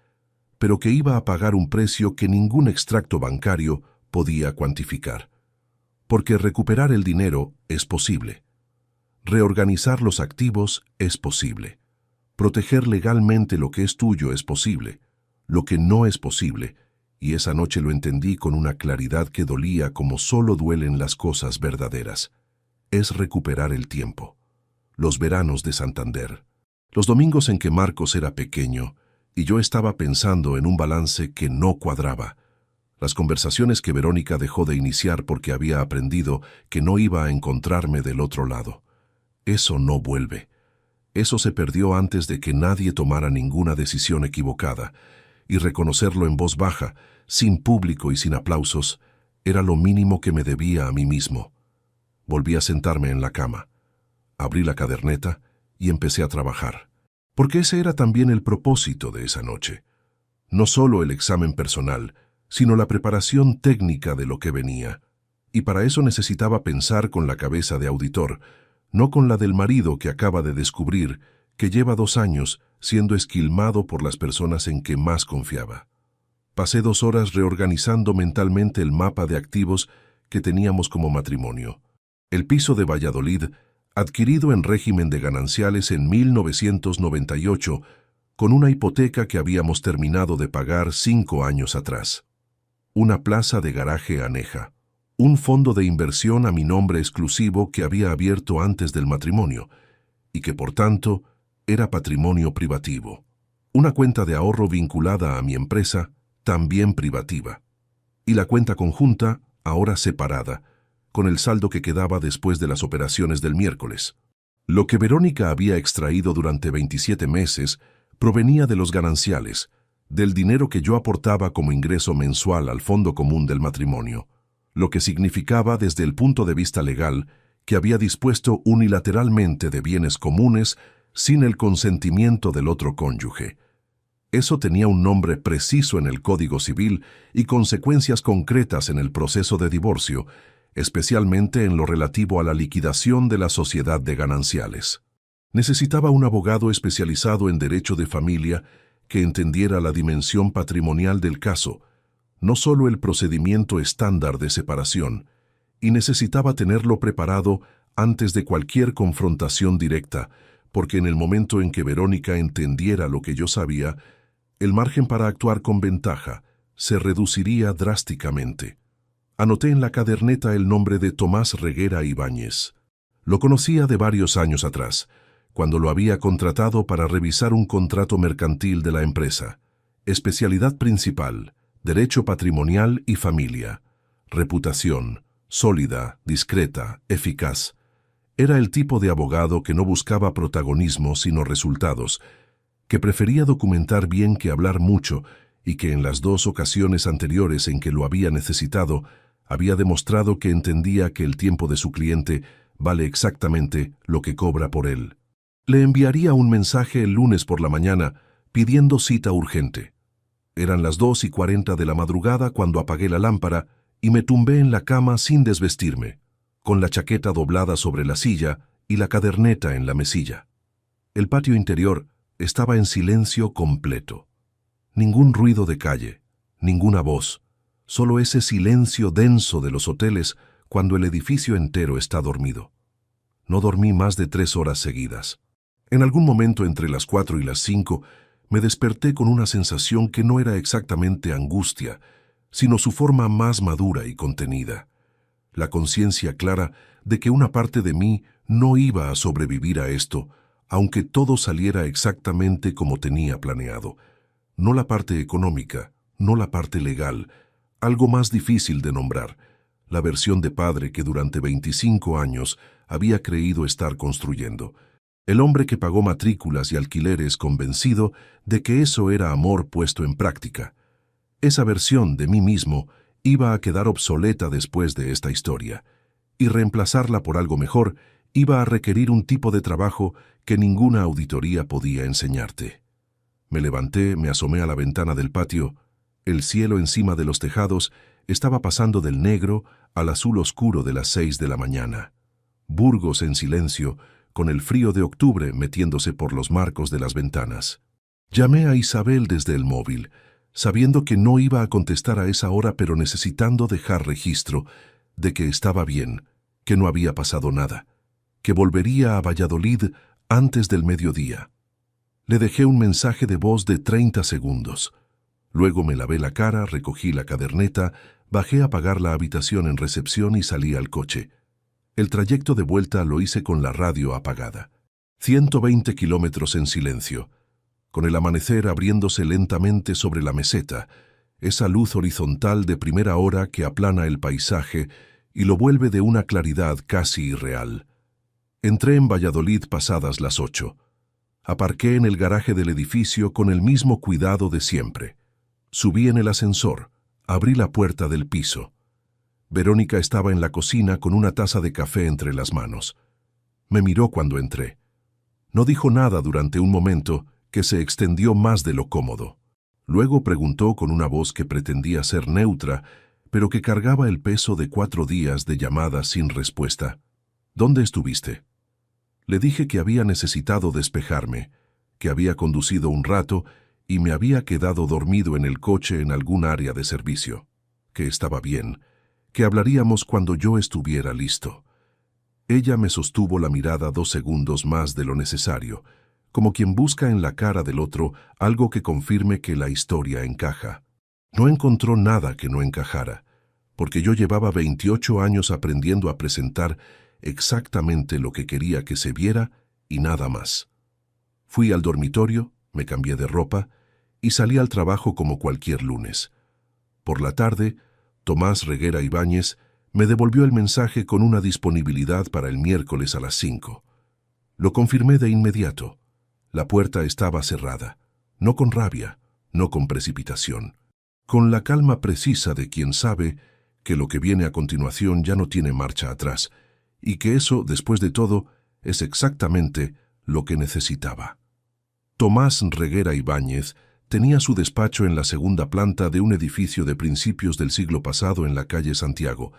pero que iba a pagar un precio que ningún extracto bancario podía cuantificar. Porque recuperar el dinero es posible. Reorganizar los activos es posible. Proteger legalmente lo que es tuyo es posible. Lo que no es posible, y esa noche lo entendí con una claridad que dolía como solo duelen las cosas verdaderas, es recuperar el tiempo. Los veranos de Santander. Los domingos en que Marcos era pequeño, y yo estaba pensando en un balance que no cuadraba. Las conversaciones que Verónica dejó de iniciar porque había aprendido que no iba a encontrarme del otro lado. Eso no vuelve. Eso se perdió antes de que nadie tomara ninguna decisión equivocada, y reconocerlo en voz baja, sin público y sin aplausos, era lo mínimo que me debía a mí mismo. Volví a sentarme en la cama. Abrí la caderneta y empecé a trabajar. Porque ese era también el propósito de esa noche. No solo el examen personal, sino la preparación técnica de lo que venía. Y para eso necesitaba pensar con la cabeza de auditor, no con la del marido que acaba de descubrir que lleva 2 años siendo esquilmado por las personas en que más confiaba. Pasé 2 horas reorganizando mentalmente el mapa de activos que teníamos como matrimonio. El piso de Valladolid, adquirido en régimen de gananciales en 1998, con una hipoteca que habíamos terminado de pagar 5 años atrás. Una plaza de garaje aneja. Un fondo de inversión a mi nombre exclusivo que había abierto antes del matrimonio, y que por tanto era patrimonio privativo. Una cuenta de ahorro vinculada a mi empresa, también privativa. Y la cuenta conjunta, ahora separada, con el saldo que quedaba después de las operaciones del miércoles. Lo que Verónica había extraído durante 27 meses provenía de los gananciales, del dinero que yo aportaba como ingreso mensual al fondo común del matrimonio, lo que significaba desde el punto de vista legal que había dispuesto unilateralmente de bienes comunes sin el consentimiento del otro cónyuge. Eso tenía un nombre preciso en el Código Civil y consecuencias concretas en el proceso de divorcio, especialmente en lo relativo a la liquidación de la sociedad de gananciales. Necesitaba un abogado especializado en derecho de familia que entendiera la dimensión patrimonial del caso, no solo el procedimiento estándar de separación, y necesitaba tenerlo preparado antes de cualquier confrontación directa, porque en el momento en que Verónica entendiera lo que yo sabía, el margen para actuar con ventaja se reduciría drásticamente. Anoté en la caderneta el nombre de Tomás Reguera Ibáñez. Lo conocía de varios años atrás, cuando lo había contratado para revisar un contrato mercantil de la empresa. Especialidad principal: derecho patrimonial y familia. Reputación: sólida, discreta, eficaz. Era el tipo de abogado que no buscaba protagonismo sino resultados, que prefería documentar bien que hablar mucho y que en las 2 ocasiones anteriores en que lo había necesitado, había demostrado que entendía que el tiempo de su cliente vale exactamente lo que cobra por él. Le enviaría un mensaje el lunes por la mañana pidiendo cita urgente. Eran las 2:40 de la madrugada cuando apagué la lámpara y me tumbé en la cama sin desvestirme, con la chaqueta doblada sobre la silla y la caderneta en la mesilla. El patio interior estaba en silencio completo. Ningún ruido de calle, ninguna voz, solo ese silencio denso de los hoteles cuando el edificio entero está dormido. No dormí más de 3 horas seguidas. En algún momento entre las 4 y las 5, me desperté con una sensación que no era exactamente angustia, sino su forma más madura y contenida. La conciencia clara de que una parte de mí no iba a sobrevivir a esto, aunque todo saliera exactamente como tenía planeado. No la parte económica, no la parte legal, algo más difícil de nombrar, la versión de padre que durante 25 años había creído estar construyendo. El hombre que pagó matrículas y alquileres convencido de que eso era amor puesto en práctica. Esa versión de mí mismo iba a quedar obsoleta después de esta historia, y reemplazarla por algo mejor iba a requerir un tipo de trabajo que ninguna auditoría podía enseñarte. Me levanté, me asomé a la ventana del patio. El cielo encima de los tejados estaba pasando del negro al azul oscuro de las 6 de la mañana. Burgos en silencio, con el frío de octubre metiéndose por los marcos de las ventanas. Llamé a Isabel desde el móvil, sabiendo que no iba a contestar a esa hora, pero necesitando dejar registro de que estaba bien, que no había pasado nada, que volvería a Valladolid antes del mediodía. Le dejé un mensaje de voz de 30 segundos. Luego me lavé la cara, recogí la caderneta, bajé a pagar la habitación en recepción y salí al coche. El trayecto de vuelta lo hice con la radio apagada. 120 kilómetros en silencio, con el amanecer abriéndose lentamente sobre la meseta, esa luz horizontal de primera hora que aplana el paisaje y lo vuelve de una claridad casi irreal. Entré en Valladolid pasadas las 8. Aparqué en el garaje del edificio con el mismo cuidado de siempre. Subí en el ascensor, abrí la puerta del piso. Verónica estaba en la cocina con una taza de café entre las manos. Me miró cuando entré. No dijo nada durante un momento que se extendió más de lo cómodo. Luego preguntó con una voz que pretendía ser neutra, pero que cargaba el peso de 4 días de llamadas sin respuesta. ¿Dónde estuviste? Le dije que había necesitado despejarme, que había conducido un rato y me había quedado dormido en el coche en algún área de servicio, que estaba bien, que hablaríamos cuando yo estuviera listo. Ella me sostuvo la mirada 2 segundos más de lo necesario, como quien busca en la cara del otro algo que confirme que la historia encaja. No encontró nada que no encajara, porque yo llevaba 28 años aprendiendo a presentar exactamente lo que quería que se viera y nada más. Fui al dormitorio, me cambié de ropa y salí al trabajo como cualquier lunes. Por la tarde, Tomás Reguera Ibáñez me devolvió el mensaje con una disponibilidad para el miércoles a las 5. Lo confirmé de inmediato. La puerta estaba cerrada, no con rabia, no con precipitación, con la calma precisa de quien sabe que lo que viene a continuación ya no tiene marcha atrás, y que eso, después de todo, es exactamente lo que necesitaba. Tomás Reguera Ibáñez tenía su despacho en la segunda planta de un edificio de principios del siglo pasado en la calle Santiago,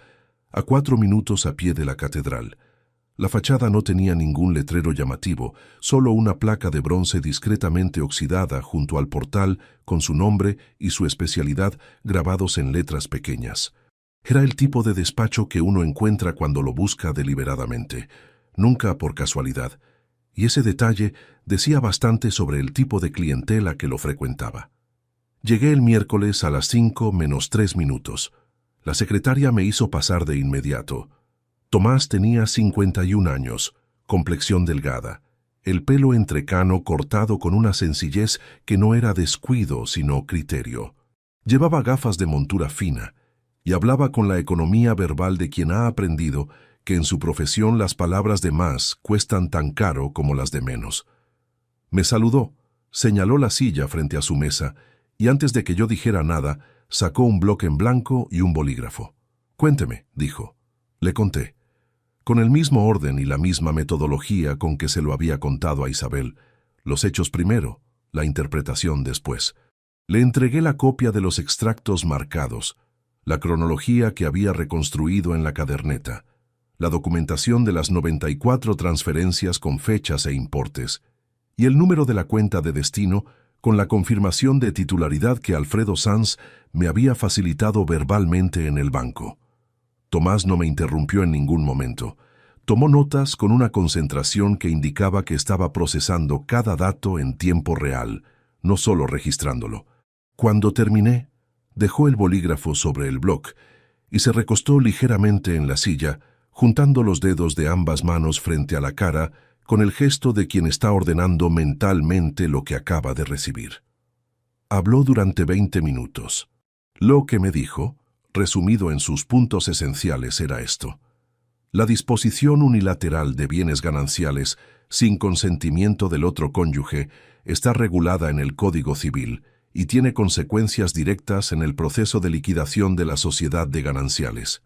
a 4 minutos a pie de la catedral. La fachada no tenía ningún letrero llamativo, solo una placa de bronce discretamente oxidada junto al portal con su nombre y su especialidad grabados en letras pequeñas. Era el tipo de despacho que uno encuentra cuando lo busca deliberadamente, nunca por casualidad, y ese detalle decía bastante sobre el tipo de clientela que lo frecuentaba. Llegué el miércoles a las 5 menos 3 minutos. La secretaria me hizo pasar de inmediato. Tomás tenía 51 años, complexión delgada, el pelo entrecano cortado con una sencillez que no era descuido sino criterio. Llevaba gafas de montura fina y hablaba con la economía verbal de quien ha aprendido que en su profesión las palabras de más cuestan tan caro como las de menos. Me saludó, señaló la silla frente a su mesa y antes de que yo dijera nada, sacó un bloque en blanco y un bolígrafo. «Cuénteme», dijo. Le conté, con el mismo orden y la misma metodología con que se lo había contado a Isabel, los hechos primero, la interpretación después. Le entregué la copia de los extractos marcados, la cronología que había reconstruido en la caderneta, la documentación de las 94 transferencias con fechas e importes, y el número de la cuenta de destino con la confirmación de titularidad que Alfredo Sanz me había facilitado verbalmente en el banco. Tomás no me interrumpió en ningún momento. Tomó notas con una concentración que indicaba que estaba procesando cada dato en tiempo real, no solo registrándolo. Cuando terminé, dejó el bolígrafo sobre el bloc y se recostó ligeramente en la silla, juntando los dedos de ambas manos frente a la cara con el gesto de quien está ordenando mentalmente lo que acaba de recibir. Habló durante 20 minutos. Lo que me dijo, resumido en sus puntos esenciales, era esto: la disposición unilateral de bienes gananciales sin consentimiento del otro cónyuge está regulada en el Código Civil y tiene consecuencias directas en el proceso de liquidación de la sociedad de gananciales.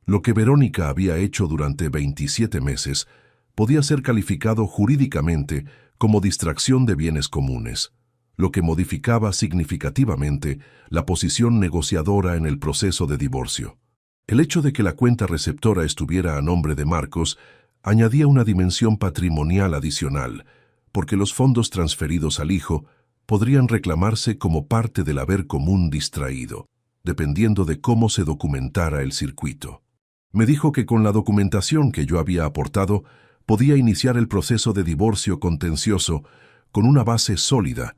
Lo que Verónica había hecho durante 27 meses podía ser calificado jurídicamente como distracción de bienes comunes, lo que modificaba significativamente la posición negociadora en el proceso de divorcio. El hecho de que la cuenta receptora estuviera a nombre de Marcos añadía una dimensión patrimonial adicional, porque los fondos transferidos al hijo podrían reclamarse como parte del haber común distraído, dependiendo de cómo se documentara el circuito. Me dijo que con la documentación que yo había aportado podía iniciar el proceso de divorcio contencioso con una base sólida,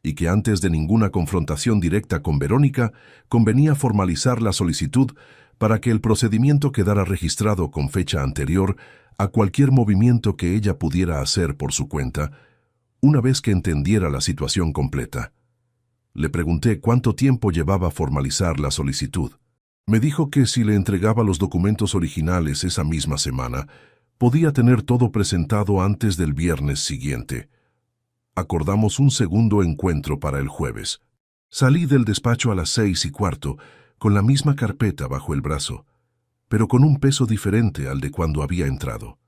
y que antes de ninguna confrontación directa con Verónica convenía formalizar la solicitud para que el procedimiento quedara registrado con fecha anterior a cualquier movimiento que ella pudiera hacer por su cuenta, una vez que entendiera la situación completa. Le pregunté cuánto tiempo llevaba formalizar la solicitud. Me dijo que si le entregaba los documentos originales esa misma semana, podía tener todo presentado antes del viernes siguiente. Acordamos un segundo encuentro para el jueves. Salí del despacho a las 6:15, con la misma carpeta bajo el brazo, pero con un peso diferente al de cuando había entrado.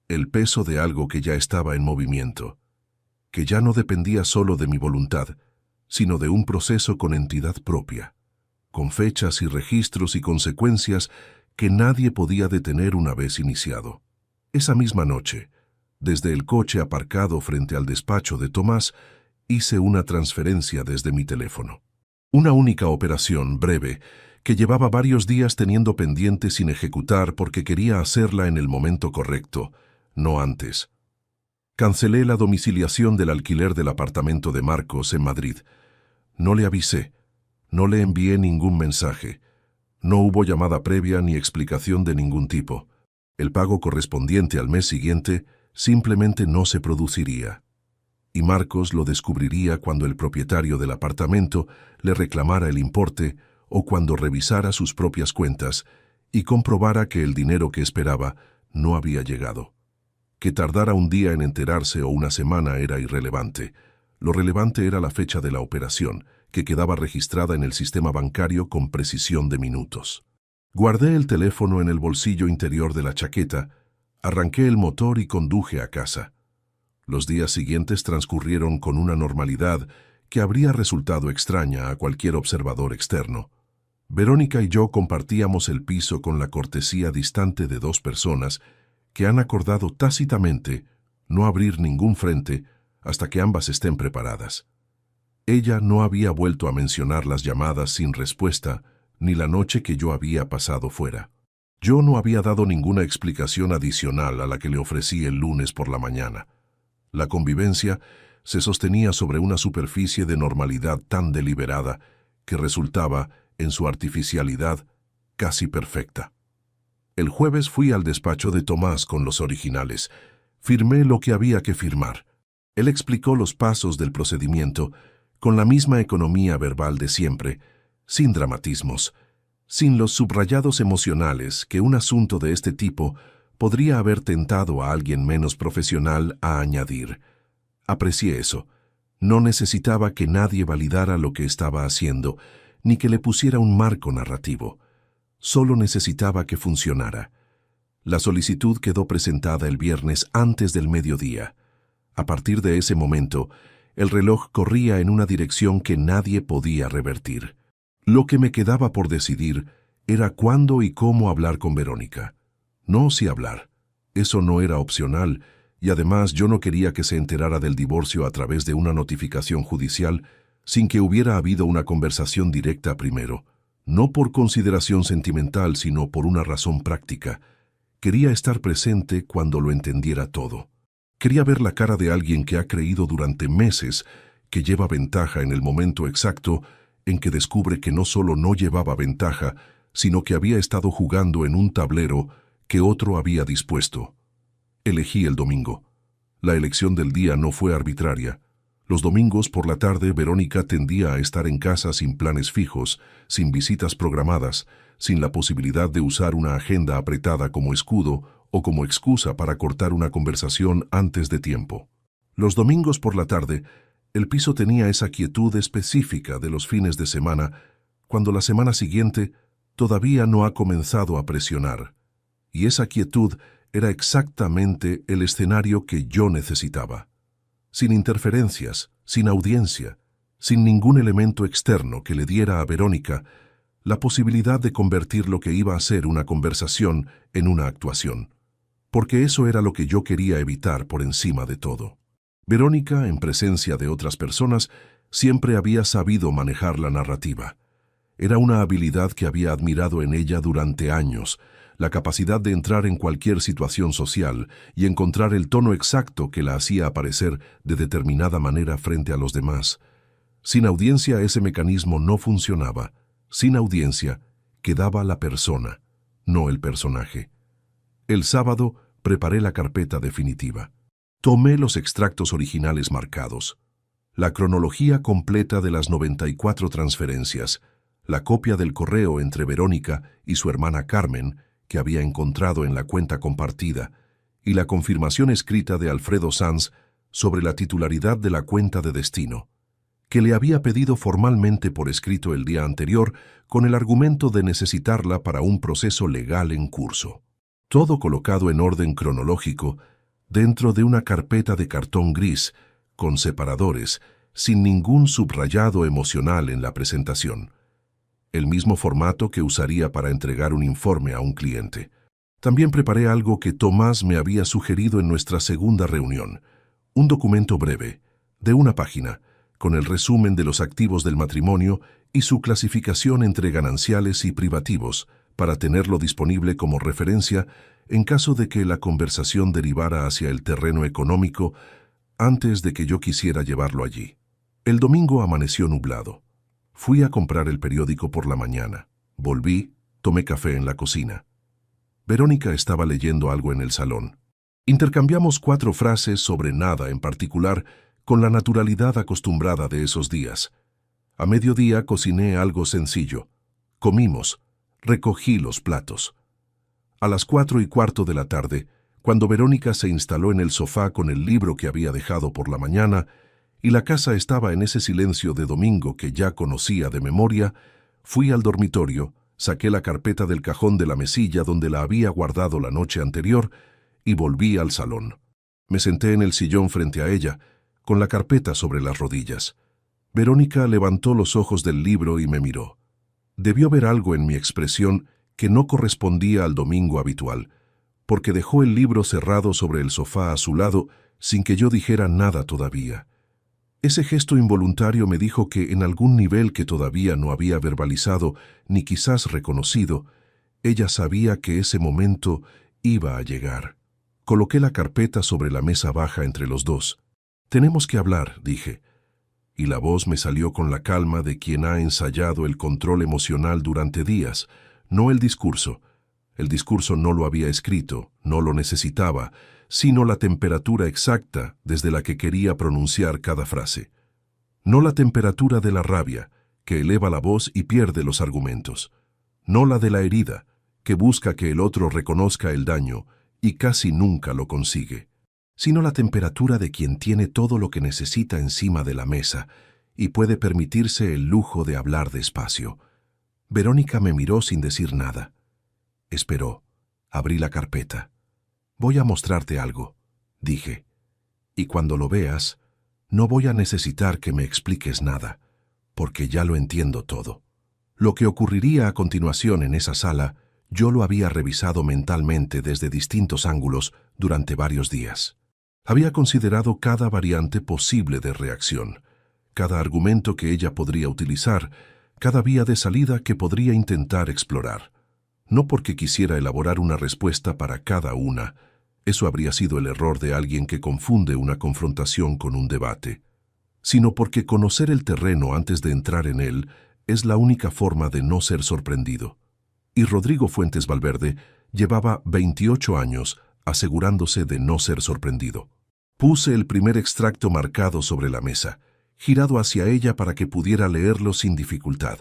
El peso de algo que ya estaba en movimiento, que ya no dependía solo de mi voluntad, sino de un proceso con entidad propia, con fechas y registros y consecuencias que nadie podía detener una vez iniciado. Esa misma noche, desde el coche aparcado frente al despacho de Tomás, hice una transferencia desde mi teléfono. Una única operación breve que llevaba varios días teniendo pendiente sin ejecutar porque quería hacerla en el momento correcto, no antes. Cancelé la domiciliación del alquiler del apartamento de Marcos en Madrid. No le avisé, no le envié ningún mensaje. No hubo llamada previa ni explicación de ningún tipo. El pago correspondiente al mes siguiente simplemente no se produciría. Y Marcos lo descubriría cuando el propietario del apartamento le reclamara el importe o cuando revisara sus propias cuentas y comprobara que el dinero que esperaba no había llegado. Que tardara un día en enterarse o una semana era irrelevante. Lo relevante era la fecha de la operación, que quedaba registrada en el sistema bancario con precisión de minutos. Guardé el teléfono en el bolsillo interior de la chaqueta, arranqué el motor y conduje a casa. Los días siguientes transcurrieron con una normalidad que habría resultado extraña a cualquier observador externo. Verónica y yo compartíamos el piso con la cortesía distante de dos personas que han acordado tácitamente no abrir ningún frente hasta que ambas estén preparadas. Ella no había vuelto a mencionar las llamadas sin respuesta ni la noche que yo había pasado fuera. Yo no había dado ninguna explicación adicional a la que le ofrecí el lunes por la mañana. La convivencia se sostenía sobre una superficie de normalidad tan deliberada que resultaba, en su artificialidad, casi perfecta. El jueves fui al despacho de Tomás con los originales. Firmé lo que había que firmar. Él explicó los pasos del procedimiento con la misma economía verbal de siempre, sin dramatismos, sin los subrayados emocionales que un asunto de este tipo podría haber tentado a alguien menos profesional a añadir. Aprecié eso. No necesitaba que nadie validara lo que estaba haciendo, ni que le pusiera un marco narrativo. Solo necesitaba que funcionara. La solicitud quedó presentada el viernes antes del mediodía. A partir de ese momento, el reloj corría en una dirección que nadie podía revertir. Lo que me quedaba por decidir era cuándo y cómo hablar con Verónica. No si hablar. Eso no era opcional, y además yo no quería que se enterara del divorcio a través de una notificación judicial sin que hubiera habido una conversación directa primero, no por consideración sentimental, sino por una razón práctica. Quería estar presente cuando lo entendiera todo. Quería ver la cara de alguien que ha creído durante meses que lleva ventaja en el momento exacto en que descubre que no solo no llevaba ventaja, sino que había estado jugando en un tablero que otro había dispuesto. Elegí el domingo. La elección del día no fue arbitraria. Los domingos por la tarde Verónica tendía a estar en casa sin planes fijos, sin visitas programadas, sin la posibilidad de usar una agenda apretada como escudo o como excusa para cortar una conversación antes de tiempo. Los domingos por la tarde, el piso tenía esa quietud específica de los fines de semana, cuando la semana siguiente todavía no ha comenzado a presionar. Y esa quietud era exactamente el escenario que yo necesitaba. Sin interferencias, sin audiencia, sin ningún elemento externo que le diera a Verónica la posibilidad de convertir lo que iba a ser una conversación en una actuación. Porque eso era lo que yo quería evitar por encima de todo. Verónica, en presencia de otras personas, siempre había sabido manejar la narrativa. Era una habilidad que había admirado en ella durante años, la capacidad de entrar en cualquier situación social y encontrar el tono exacto que la hacía aparecer de determinada manera frente a los demás. Sin audiencia ese mecanismo no funcionaba. Sin audiencia quedaba la persona, no el personaje. El sábado preparé la carpeta definitiva. Tomé los extractos originales marcados, la cronología completa de las 94 transferencias, la copia del correo entre Verónica y su hermana Carmen, que había encontrado en la cuenta compartida, y la confirmación escrita de Alfredo Sanz sobre la titularidad de la cuenta de destino, que le había pedido formalmente por escrito el día anterior con el argumento de necesitarla para un proceso legal en curso. Todo colocado en orden cronológico, dentro de una carpeta de cartón gris, con separadores, sin ningún subrayado emocional en la presentación. El mismo formato que usaría para entregar un informe a un cliente. También preparé algo que Tomás me había sugerido en nuestra segunda reunión, un documento breve, de una página, con el resumen de los activos del matrimonio y su clasificación entre gananciales y privativos, para tenerlo disponible como referencia en caso de que la conversación derivara hacia el terreno económico antes de que yo quisiera llevarlo allí. El domingo amaneció nublado. Fui a comprar el periódico por la mañana. Volví, tomé café en la cocina. Verónica estaba leyendo algo en el salón. Intercambiamos 4 frases sobre nada en particular, con la naturalidad acostumbrada de esos días. A mediodía cociné algo sencillo. Comimos. Recogí los platos. A las 4:15 de la tarde, cuando Verónica se instaló en el sofá con el libro que había dejado por la mañana, y la casa estaba en ese silencio de domingo que ya conocía de memoria, fui al dormitorio, saqué la carpeta del cajón de la mesilla donde la había guardado la noche anterior y volví al salón. Me senté en el sillón frente a ella, con la carpeta sobre las rodillas. Verónica levantó los ojos del libro y me miró. Debió ver algo en mi expresión que no correspondía al domingo habitual, porque dejó el libro cerrado sobre el sofá a su lado sin que yo dijera nada todavía. Ese gesto involuntario me dijo que en algún nivel que todavía no había verbalizado ni quizás reconocido, ella sabía que ese momento iba a llegar. Coloqué la carpeta sobre la mesa baja entre los dos. «Tenemos que hablar», dije. Y la voz me salió con la calma de quien ha ensayado el control emocional durante días, no el discurso. El discurso no lo había escrito, no lo necesitaba, sino la temperatura exacta desde la que quería pronunciar cada frase. No la temperatura de la rabia, que eleva la voz y pierde los argumentos. No la de la herida, que busca que el otro reconozca el daño y casi nunca lo consigue. Sino la temperatura de quien tiene todo lo que necesita encima de la mesa y puede permitirse el lujo de hablar despacio. Verónica me miró sin decir nada. Esperó. Abrí la carpeta. «Voy a mostrarte algo», dije. «Y cuando lo veas, no voy a necesitar que me expliques nada, porque ya lo entiendo todo». Lo que ocurriría a continuación en esa sala, yo lo había revisado mentalmente desde distintos ángulos durante varios días. Había considerado cada variante posible de reacción, cada argumento que ella podría utilizar, cada vía de salida que podría intentar explorar. no porque quisiera elaborar una respuesta para cada una. Eso habría sido el error de alguien que confunde una confrontación con un debate, sino porque conocer el terreno antes de entrar en él es la única forma de no ser sorprendido. Y Rodrigo Fuentes Valverde llevaba 28 años asegurándose de no ser sorprendido. Puse el primer extracto marcado sobre la mesa, girado hacia ella para que pudiera leerlo sin dificultad.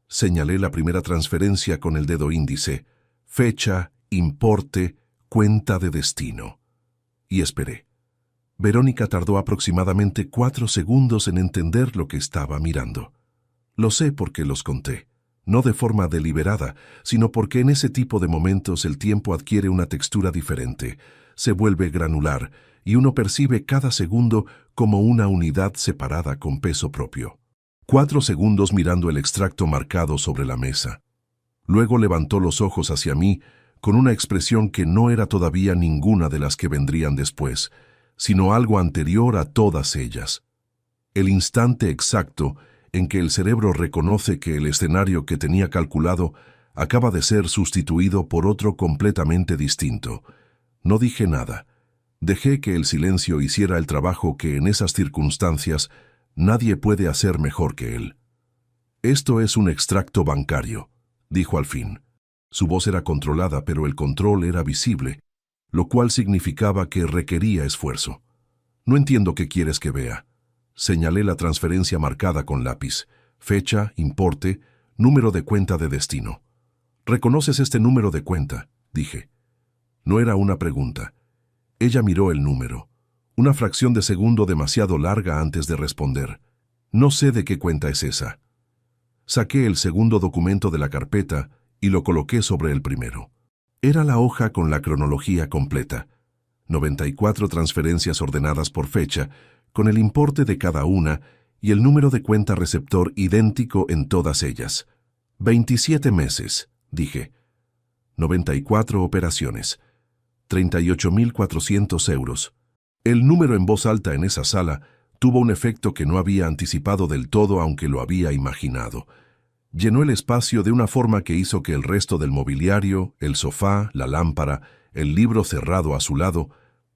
Señalé la primera transferencia con el dedo índice, fecha, importe, cuenta de destino. Y esperé. Verónica tardó aproximadamente 4 segundos en entender lo que estaba mirando. Lo sé porque los conté, no de forma deliberada, sino porque en ese tipo de momentos el tiempo adquiere una textura diferente, se vuelve granular, y uno percibe cada segundo como una unidad separada con peso propio. 4 segundos mirando el extracto marcado sobre la mesa. Luego levantó los ojos hacia mí con una expresión que no era todavía ninguna de las que vendrían después, sino algo anterior a todas ellas. El instante exacto en que el cerebro reconoce que el escenario que tenía calculado acaba de ser sustituido por otro completamente distinto. No dije nada. Dejé que el silencio hiciera el trabajo que en esas circunstancias nadie puede hacer mejor que él. «Esto es un extracto bancario», dijo al fin. Su voz era controlada, pero el control era visible, lo cual significaba que requería esfuerzo. «No entiendo qué quieres que vea». Señalé la transferencia marcada con lápiz, fecha, importe, número de cuenta de destino. «¿Reconoces este número de cuenta?», dije. No era una pregunta. Ella miró el número, una fracción de segundo demasiado larga antes de responder. «No sé de qué cuenta es esa». Saqué el segundo documento de la carpeta y lo coloqué sobre el primero. Era la hoja con la cronología completa. 94 transferencias ordenadas por fecha, con el importe de cada una y el número de cuenta receptor idéntico en todas ellas. 27 meses, dije. 94 operaciones. 38.400 euros. El número en voz alta en esa sala tuvo un efecto que no había anticipado del todo, aunque lo había imaginado. Llenó el espacio de una forma que hizo que el resto del mobiliario, el sofá, la lámpara, el libro cerrado a su lado,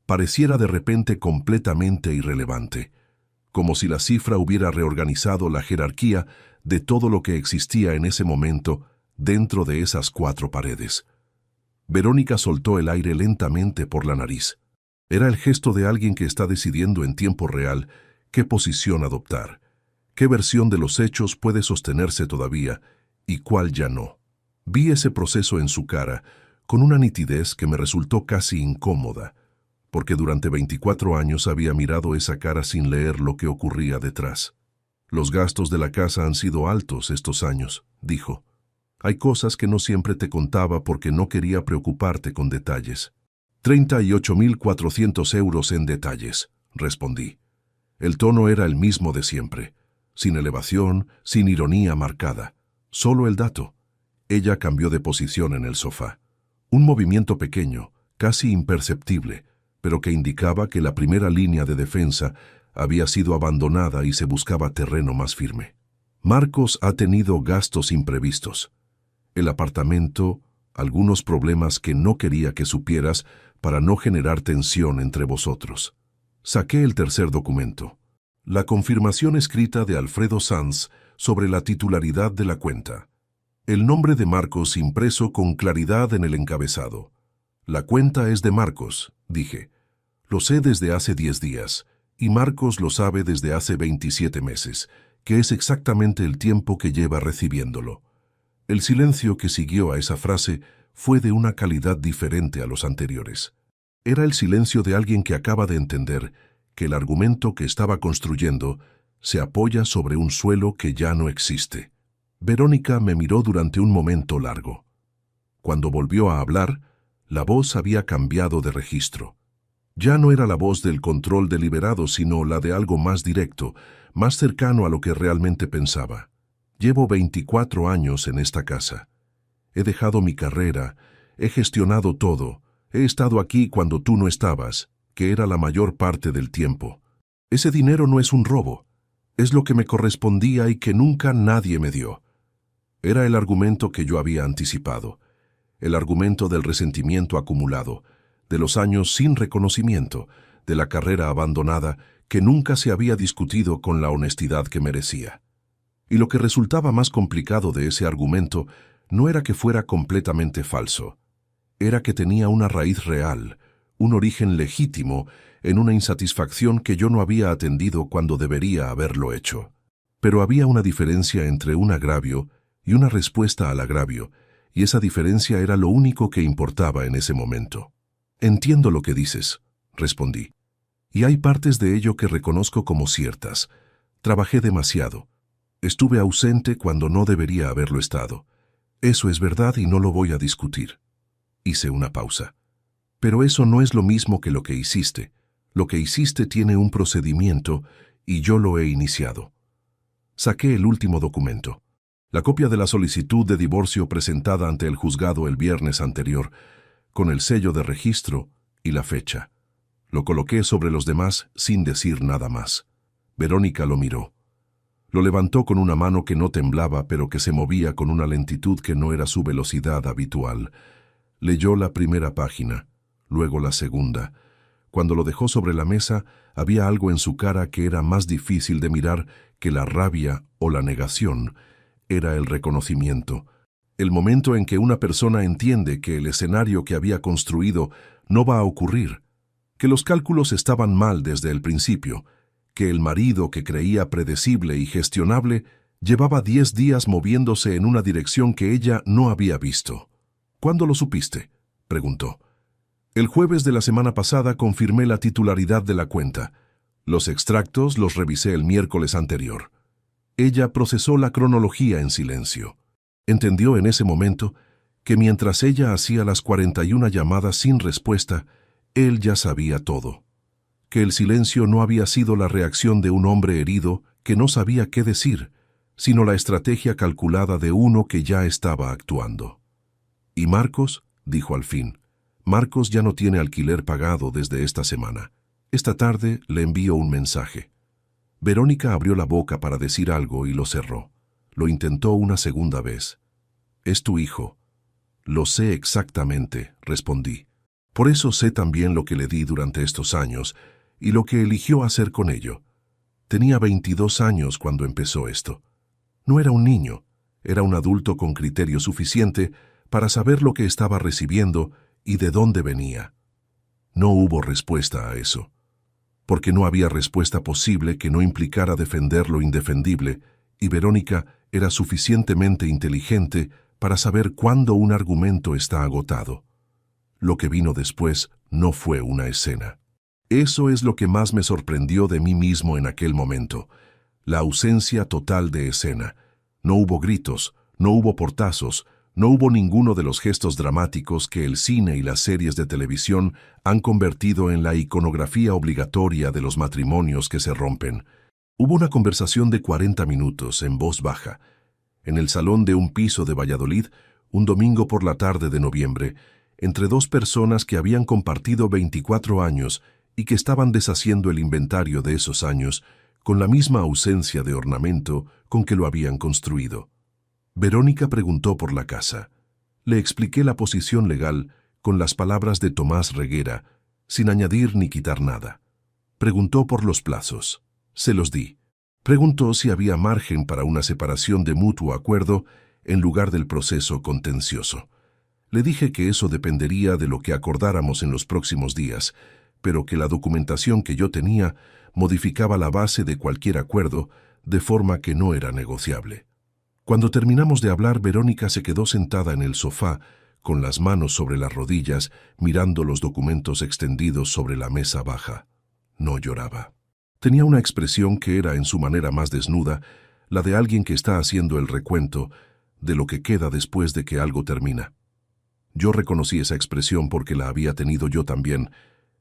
pareciera de repente completamente irrelevante, como si la cifra hubiera reorganizado la jerarquía de todo lo que existía en ese momento dentro de esas 4 paredes. Verónica soltó el aire lentamente por la nariz. Era el gesto de alguien que está decidiendo en tiempo real qué posición adoptar, qué versión de los hechos puede sostenerse todavía y cuál ya no. Vi ese proceso en su cara con una nitidez que me resultó casi incómoda, porque durante 24 años había mirado esa cara sin leer lo que ocurría detrás. «Los gastos de la casa han sido altos estos años», dijo. «Hay cosas que no siempre te contaba porque no quería preocuparte con detalles». 38.400 euros en detalles, respondí. El tono era el mismo de siempre, sin elevación, sin ironía marcada, solo el dato. Ella cambió de posición en el sofá. Un movimiento pequeño, casi imperceptible, pero que indicaba que la primera línea de defensa había sido abandonada y se buscaba terreno más firme. «Marcos ha tenido gastos imprevistos. El apartamento, algunos problemas que no quería que supieras para no generar tensión entre vosotros». Saqué el tercer documento. La confirmación escrita de Alfredo Sanz sobre la titularidad de la cuenta. El nombre de Marcos impreso con claridad en el encabezado. «La cuenta es de Marcos», dije. «Lo sé desde hace 10 días, y Marcos lo sabe desde hace 27 meses, que es exactamente el tiempo que lleva recibiéndolo». El silencio que siguió a esa frase fue de una calidad diferente a los anteriores. Era el silencio de alguien que acaba de entender que el argumento que estaba construyendo se apoya sobre un suelo que ya no existe. Verónica me miró durante un momento largo. Cuando volvió a hablar, la voz había cambiado de registro. Ya no era la voz del control deliberado, sino la de algo más directo, más cercano a lo que realmente pensaba. «Llevo 24 años en esta casa. He dejado mi carrera, he gestionado todo, he estado aquí cuando tú no estabas, que era la mayor parte del tiempo. Ese dinero no es un robo, es lo que me correspondía y que nunca nadie me dio». Era el argumento que yo había anticipado. el argumento del resentimiento acumulado, de los años sin reconocimiento, de la carrera abandonada que nunca se había discutido con la honestidad que merecía. Y lo que resultaba más complicado de ese argumento no era que fuera completamente falso, era que tenía una raíz real, un origen legítimo en una insatisfacción que yo no había atendido cuando debería haberlo hecho. Pero había una diferencia entre un agravio y una respuesta al agravio, y esa diferencia era lo único que importaba en ese momento. «Entiendo lo que dices», respondí. «Y hay partes de ello que reconozco como ciertas. Trabajé demasiado. Estuve ausente cuando no debería haberlo estado. Eso es verdad y no lo voy a discutir». Hice una pausa. «Pero eso no es lo mismo que lo que hiciste. Lo que hiciste tiene un procedimiento y yo lo he iniciado». Saqué el último documento, la copia de la solicitud de divorcio presentada ante el juzgado el viernes anterior, con el sello de registro y la fecha. Lo coloqué sobre los demás sin decir nada más. Verónica lo miró. Lo levantó con una mano que no temblaba, pero que se movía con una lentitud que no era su velocidad habitual. Leyó la primera página, luego la segunda. Cuando lo dejó sobre la mesa, había algo en su cara que era más difícil de mirar que la rabia o la negación. Era el reconocimiento. El momento en que una persona entiende que el escenario que había construido no va a ocurrir, que los cálculos estaban mal desde el principio, que el marido que creía predecible y gestionable llevaba 10 días moviéndose en una dirección que ella no había visto. «¿Cuándo lo supiste?», preguntó. «El jueves de la semana pasada confirmé la titularidad de la cuenta. Los extractos los revisé el miércoles anterior». Ella procesó la cronología en silencio. Entendió en ese momento que mientras ella hacía las 41 llamadas sin respuesta, él ya sabía todo. Que el silencio no había sido la reacción de un hombre herido que no sabía qué decir, sino la estrategia calculada de uno que ya estaba actuando. «¿Y Marcos?», dijo al fin. «Marcos ya no tiene alquiler pagado desde esta semana. Esta tarde le envío un mensaje». Verónica abrió la boca para decir algo y lo cerró. Lo intentó una segunda vez. «Es tu hijo». «Lo sé exactamente», respondí. «Por eso sé también lo que le di durante estos años y lo que eligió hacer con ello. Tenía 22 años cuando empezó esto. No era un niño, era un adulto con criterio suficiente para saber lo que estaba recibiendo y de dónde venía». No hubo respuesta a eso, porque no había respuesta posible que no implicara defender lo indefendible, y Verónica era suficientemente inteligente para saber cuándo un argumento está agotado. Lo que vino después no fue una escena. Eso es lo que más me sorprendió de mí mismo en aquel momento, la ausencia total de escena. No hubo gritos, no hubo portazos, no hubo ninguno de los gestos dramáticos que el cine y las series de televisión han convertido en la iconografía obligatoria de los matrimonios que se rompen. Hubo una conversación de 40 minutos en voz baja, en el salón de un piso de Valladolid, un domingo por la tarde de noviembre, entre dos personas que habían compartido 24 años y que estaban deshaciendo el inventario de esos años con la misma ausencia de ornamento con que lo habían construido. Verónica preguntó por la casa. Le expliqué la posición legal con las palabras de Tomás Reguera, sin añadir ni quitar nada. Preguntó por los plazos. Se los di. Preguntó si había margen para una separación de mutuo acuerdo en lugar del proceso contencioso. Le dije que eso dependería de lo que acordáramos en los próximos días, pero que la documentación que yo tenía modificaba la base de cualquier acuerdo de forma que no era negociable. Cuando terminamos de hablar, Verónica se quedó sentada en el sofá, con las manos sobre las rodillas, mirando los documentos extendidos sobre la mesa baja. No lloraba. Tenía una expresión que era, en su manera más desnuda, la de alguien que está haciendo el recuento de lo que queda después de que algo termina. Yo reconocí esa expresión porque la había tenido yo también,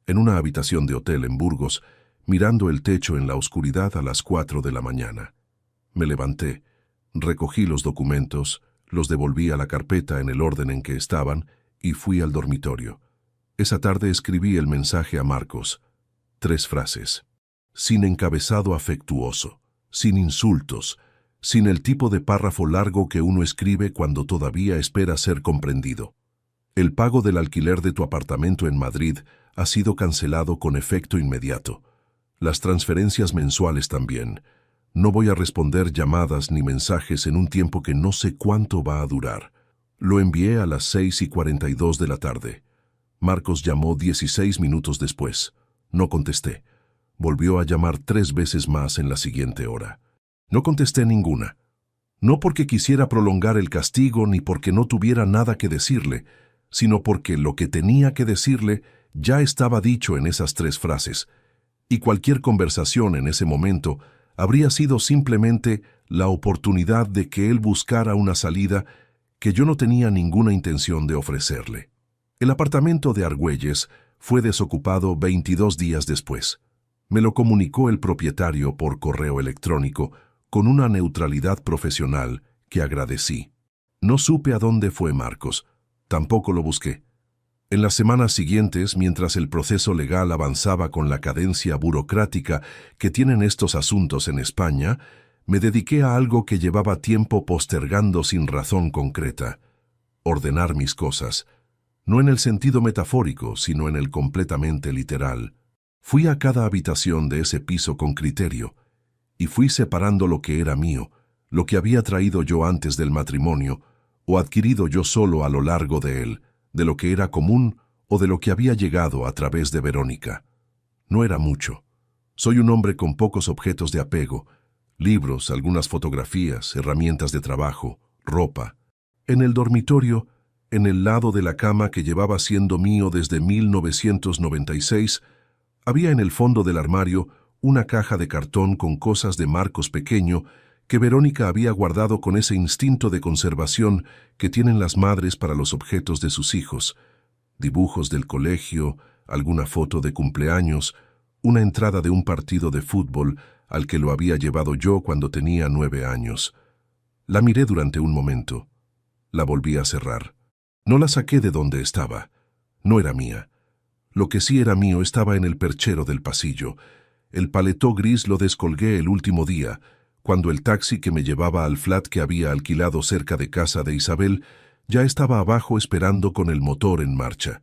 en una habitación de hotel en Burgos, mirando el techo en la oscuridad a las 4 de la mañana. Me levanté, recogí los documentos, los devolví a la carpeta en el orden en que estaban y fui al dormitorio. Esa tarde escribí el mensaje a Marcos. 3 frases. Sin encabezado afectuoso, sin insultos, sin el tipo de párrafo largo que uno escribe cuando todavía espera ser comprendido. El pago del alquiler de tu apartamento en Madrid ha sido cancelado con efecto inmediato. Las transferencias mensuales también. No voy a responder llamadas ni mensajes en un tiempo que no sé cuánto va a durar. Lo envié a las 6:42 de la tarde. Marcos llamó 16 minutos después. No contesté. Volvió a llamar 3 veces más en la siguiente hora. No contesté ninguna. No porque quisiera prolongar el castigo ni porque no tuviera nada que decirle, sino porque lo que tenía que decirle ya estaba dicho en esas 3 frases, y cualquier conversación en ese momento habría sido simplemente la oportunidad de que él buscara una salida que yo no tenía ninguna intención de ofrecerle. El apartamento de Argüelles fue desocupado 22 días después. Me lo comunicó el propietario por correo electrónico con una neutralidad profesional que agradecí. No supe a dónde fue Marcos, tampoco lo busqué. En las semanas siguientes, mientras el proceso legal avanzaba con la cadencia burocrática que tienen estos asuntos en España, me dediqué a algo que llevaba tiempo postergando sin razón concreta: ordenar mis cosas, no en el sentido metafórico, sino en el completamente literal. Fui a cada habitación de ese piso con criterio, y fui separando lo que era mío, lo que había traído yo antes del matrimonio, o adquirido yo solo a lo largo de él, de lo que era común o de lo que había llegado a través de Verónica. No era mucho. Soy un hombre con pocos objetos de apego: libros, algunas fotografías, herramientas de trabajo, ropa. En el dormitorio, en el lado de la cama que llevaba siendo mío desde 1996, había en el fondo del armario una caja de cartón con cosas de Marcos pequeño que Verónica había guardado con ese instinto de conservación que tienen las madres para los objetos de sus hijos: dibujos del colegio, alguna foto de cumpleaños, una entrada de un partido de fútbol al que lo había llevado yo cuando tenía 9 años. La miré durante un momento. La volví a cerrar. No la saqué de donde estaba. No era mía. Lo que sí era mío estaba en el perchero del pasillo. El paletó gris lo descolgué el último día, cuando el taxi que me llevaba al flat que había alquilado cerca de casa de Isabel ya estaba abajo esperando con el motor en marcha.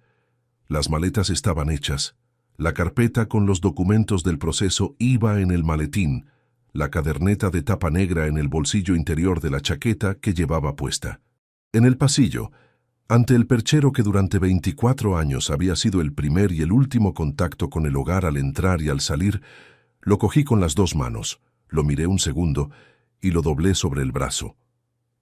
Las maletas estaban hechas. La carpeta con los documentos del proceso iba en el maletín, la caderneta de tapa negra en el bolsillo interior de la chaqueta que llevaba puesta. En el pasillo, ante el perchero que durante 24 años había sido el primer y el último contacto con el hogar al entrar y al salir, lo cogí con las 2 manos, lo miré un segundo y lo doblé sobre el brazo.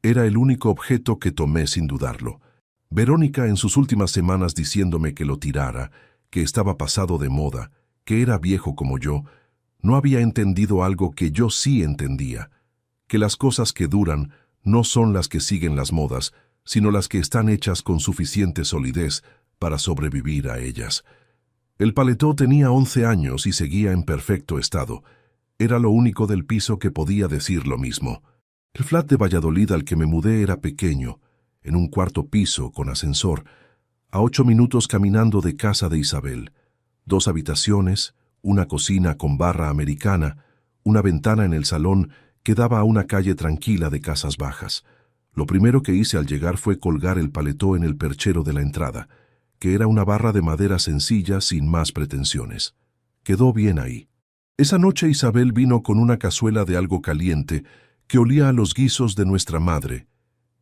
Era el único objeto que tomé sin dudarlo. Verónica en sus últimas semanas diciéndome que lo tirara, que estaba pasado de moda, que era viejo como yo, no había entendido algo que yo sí entendía: que las cosas que duran no son las que siguen las modas, sino las que están hechas con suficiente solidez para sobrevivir a ellas. El paletó tenía 11 años y seguía en perfecto estado. Era lo único del piso que podía decir lo mismo. El flat de Valladolid al que me mudé era pequeño, en un 4º piso con ascensor, a 8 minutos caminando de casa de Isabel. 2 habitaciones, una cocina con barra americana, una ventana en el salón que daba a una calle tranquila de casas bajas. Lo primero que hice al llegar fue colgar el paletó en el perchero de la entrada, que era una barra de madera sencilla sin más pretensiones. Quedó bien ahí. Esa noche Isabel vino con una cazuela de algo caliente que olía a los guisos de nuestra madre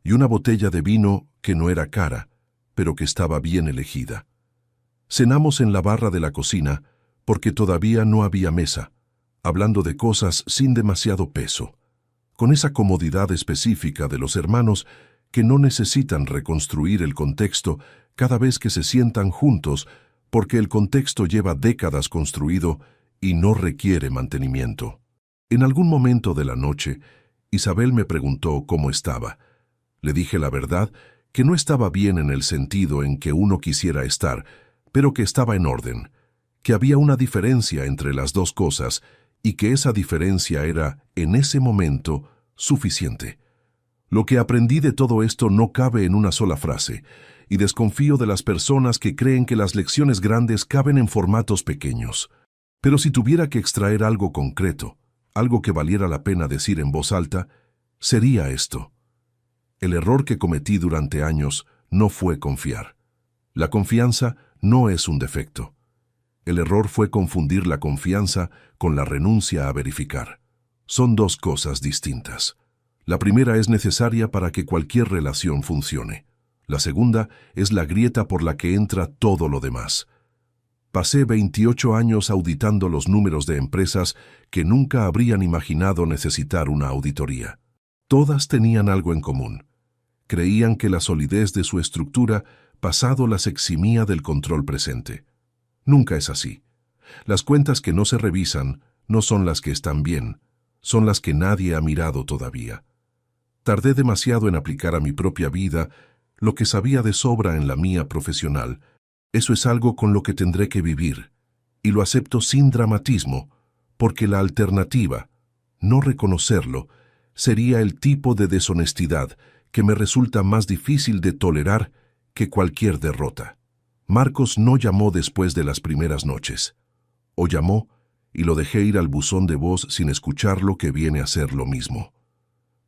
y una botella de vino que no era cara, pero que estaba bien elegida. Cenamos en la barra de la cocina porque todavía no había mesa, hablando de cosas sin demasiado peso, con esa comodidad específica de los hermanos que no necesitan reconstruir el contexto cada vez que se sientan juntos, porque el contexto lleva décadas construido y no requiere mantenimiento. En algún momento de la noche, Isabel me preguntó cómo estaba. Le dije la verdad, que no estaba bien en el sentido en que uno quisiera estar, pero que estaba en orden, que había una diferencia entre las 2 cosas y que esa diferencia era, en ese momento, suficiente. Lo que aprendí de todo esto no cabe en una sola frase, y desconfío de las personas que creen que las lecciones grandes caben en formatos pequeños. Pero si tuviera que extraer algo concreto, algo que valiera la pena decir en voz alta, sería esto: el error que cometí durante años no fue confiar. La confianza no es un defecto. El error fue confundir la confianza con la renuncia a verificar. Son dos cosas distintas. La primera es necesaria para que cualquier relación funcione. La segunda es la grieta por la que entra todo lo demás. Pasé 28 años auditando los números de empresas que nunca habrían imaginado necesitar una auditoría. Todas tenían algo en común. Creían que la solidez de su estructura pasado las eximía del control presente. Nunca es así. Las cuentas que no se revisan no son las que están bien, son las que nadie ha mirado todavía. Tardé demasiado en aplicar a mi propia vida lo que sabía de sobra en la mía profesional. Eso es algo con lo que tendré que vivir, y lo acepto sin dramatismo, porque la alternativa, no reconocerlo, sería el tipo de deshonestidad que me resulta más difícil de tolerar que cualquier derrota. Marcos no llamó después de las primeras noches. O llamó y lo dejé ir al buzón de voz sin escuchar lo que viene a ser lo mismo.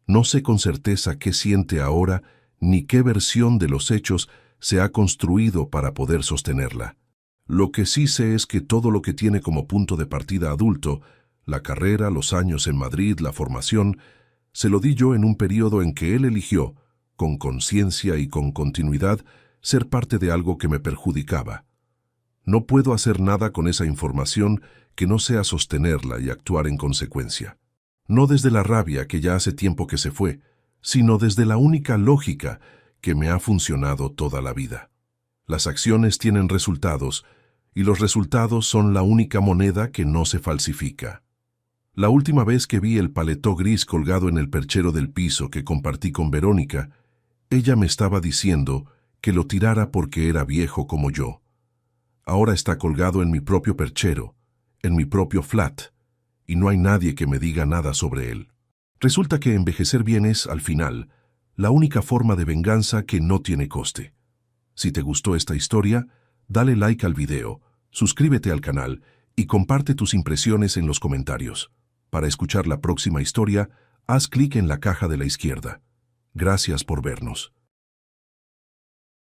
No sé con certeza qué siente ahora ni qué versión de los hechos se ha construido para poder sostenerla. Lo que sí sé es que todo lo que tiene como punto de partida adulto, la carrera, los años en Madrid, la formación, se lo di yo en un periodo en que él eligió, con conciencia y con continuidad, ser parte de algo que me perjudicaba. No puedo hacer nada con esa información que no sea sostenerla y actuar en consecuencia. No desde la rabia que ya hace tiempo que se fue, sino desde la única lógica que me ha funcionado toda la vida. Las acciones tienen resultados, y los resultados son la única moneda que no se falsifica. La última vez que vi el paletó gris colgado en el perchero del piso que compartí con Verónica, ella me estaba diciendo que lo tirara porque era viejo como yo. Ahora está colgado en mi propio perchero, en mi propio flat, y no hay nadie que me diga nada sobre él. Resulta que envejecer bien es, al final, la única forma de venganza que no tiene coste. Si te gustó esta historia, dale like al video, suscríbete al canal y comparte tus impresiones en los comentarios. Para escuchar la próxima historia, haz clic en la caja de la izquierda. Gracias por vernos.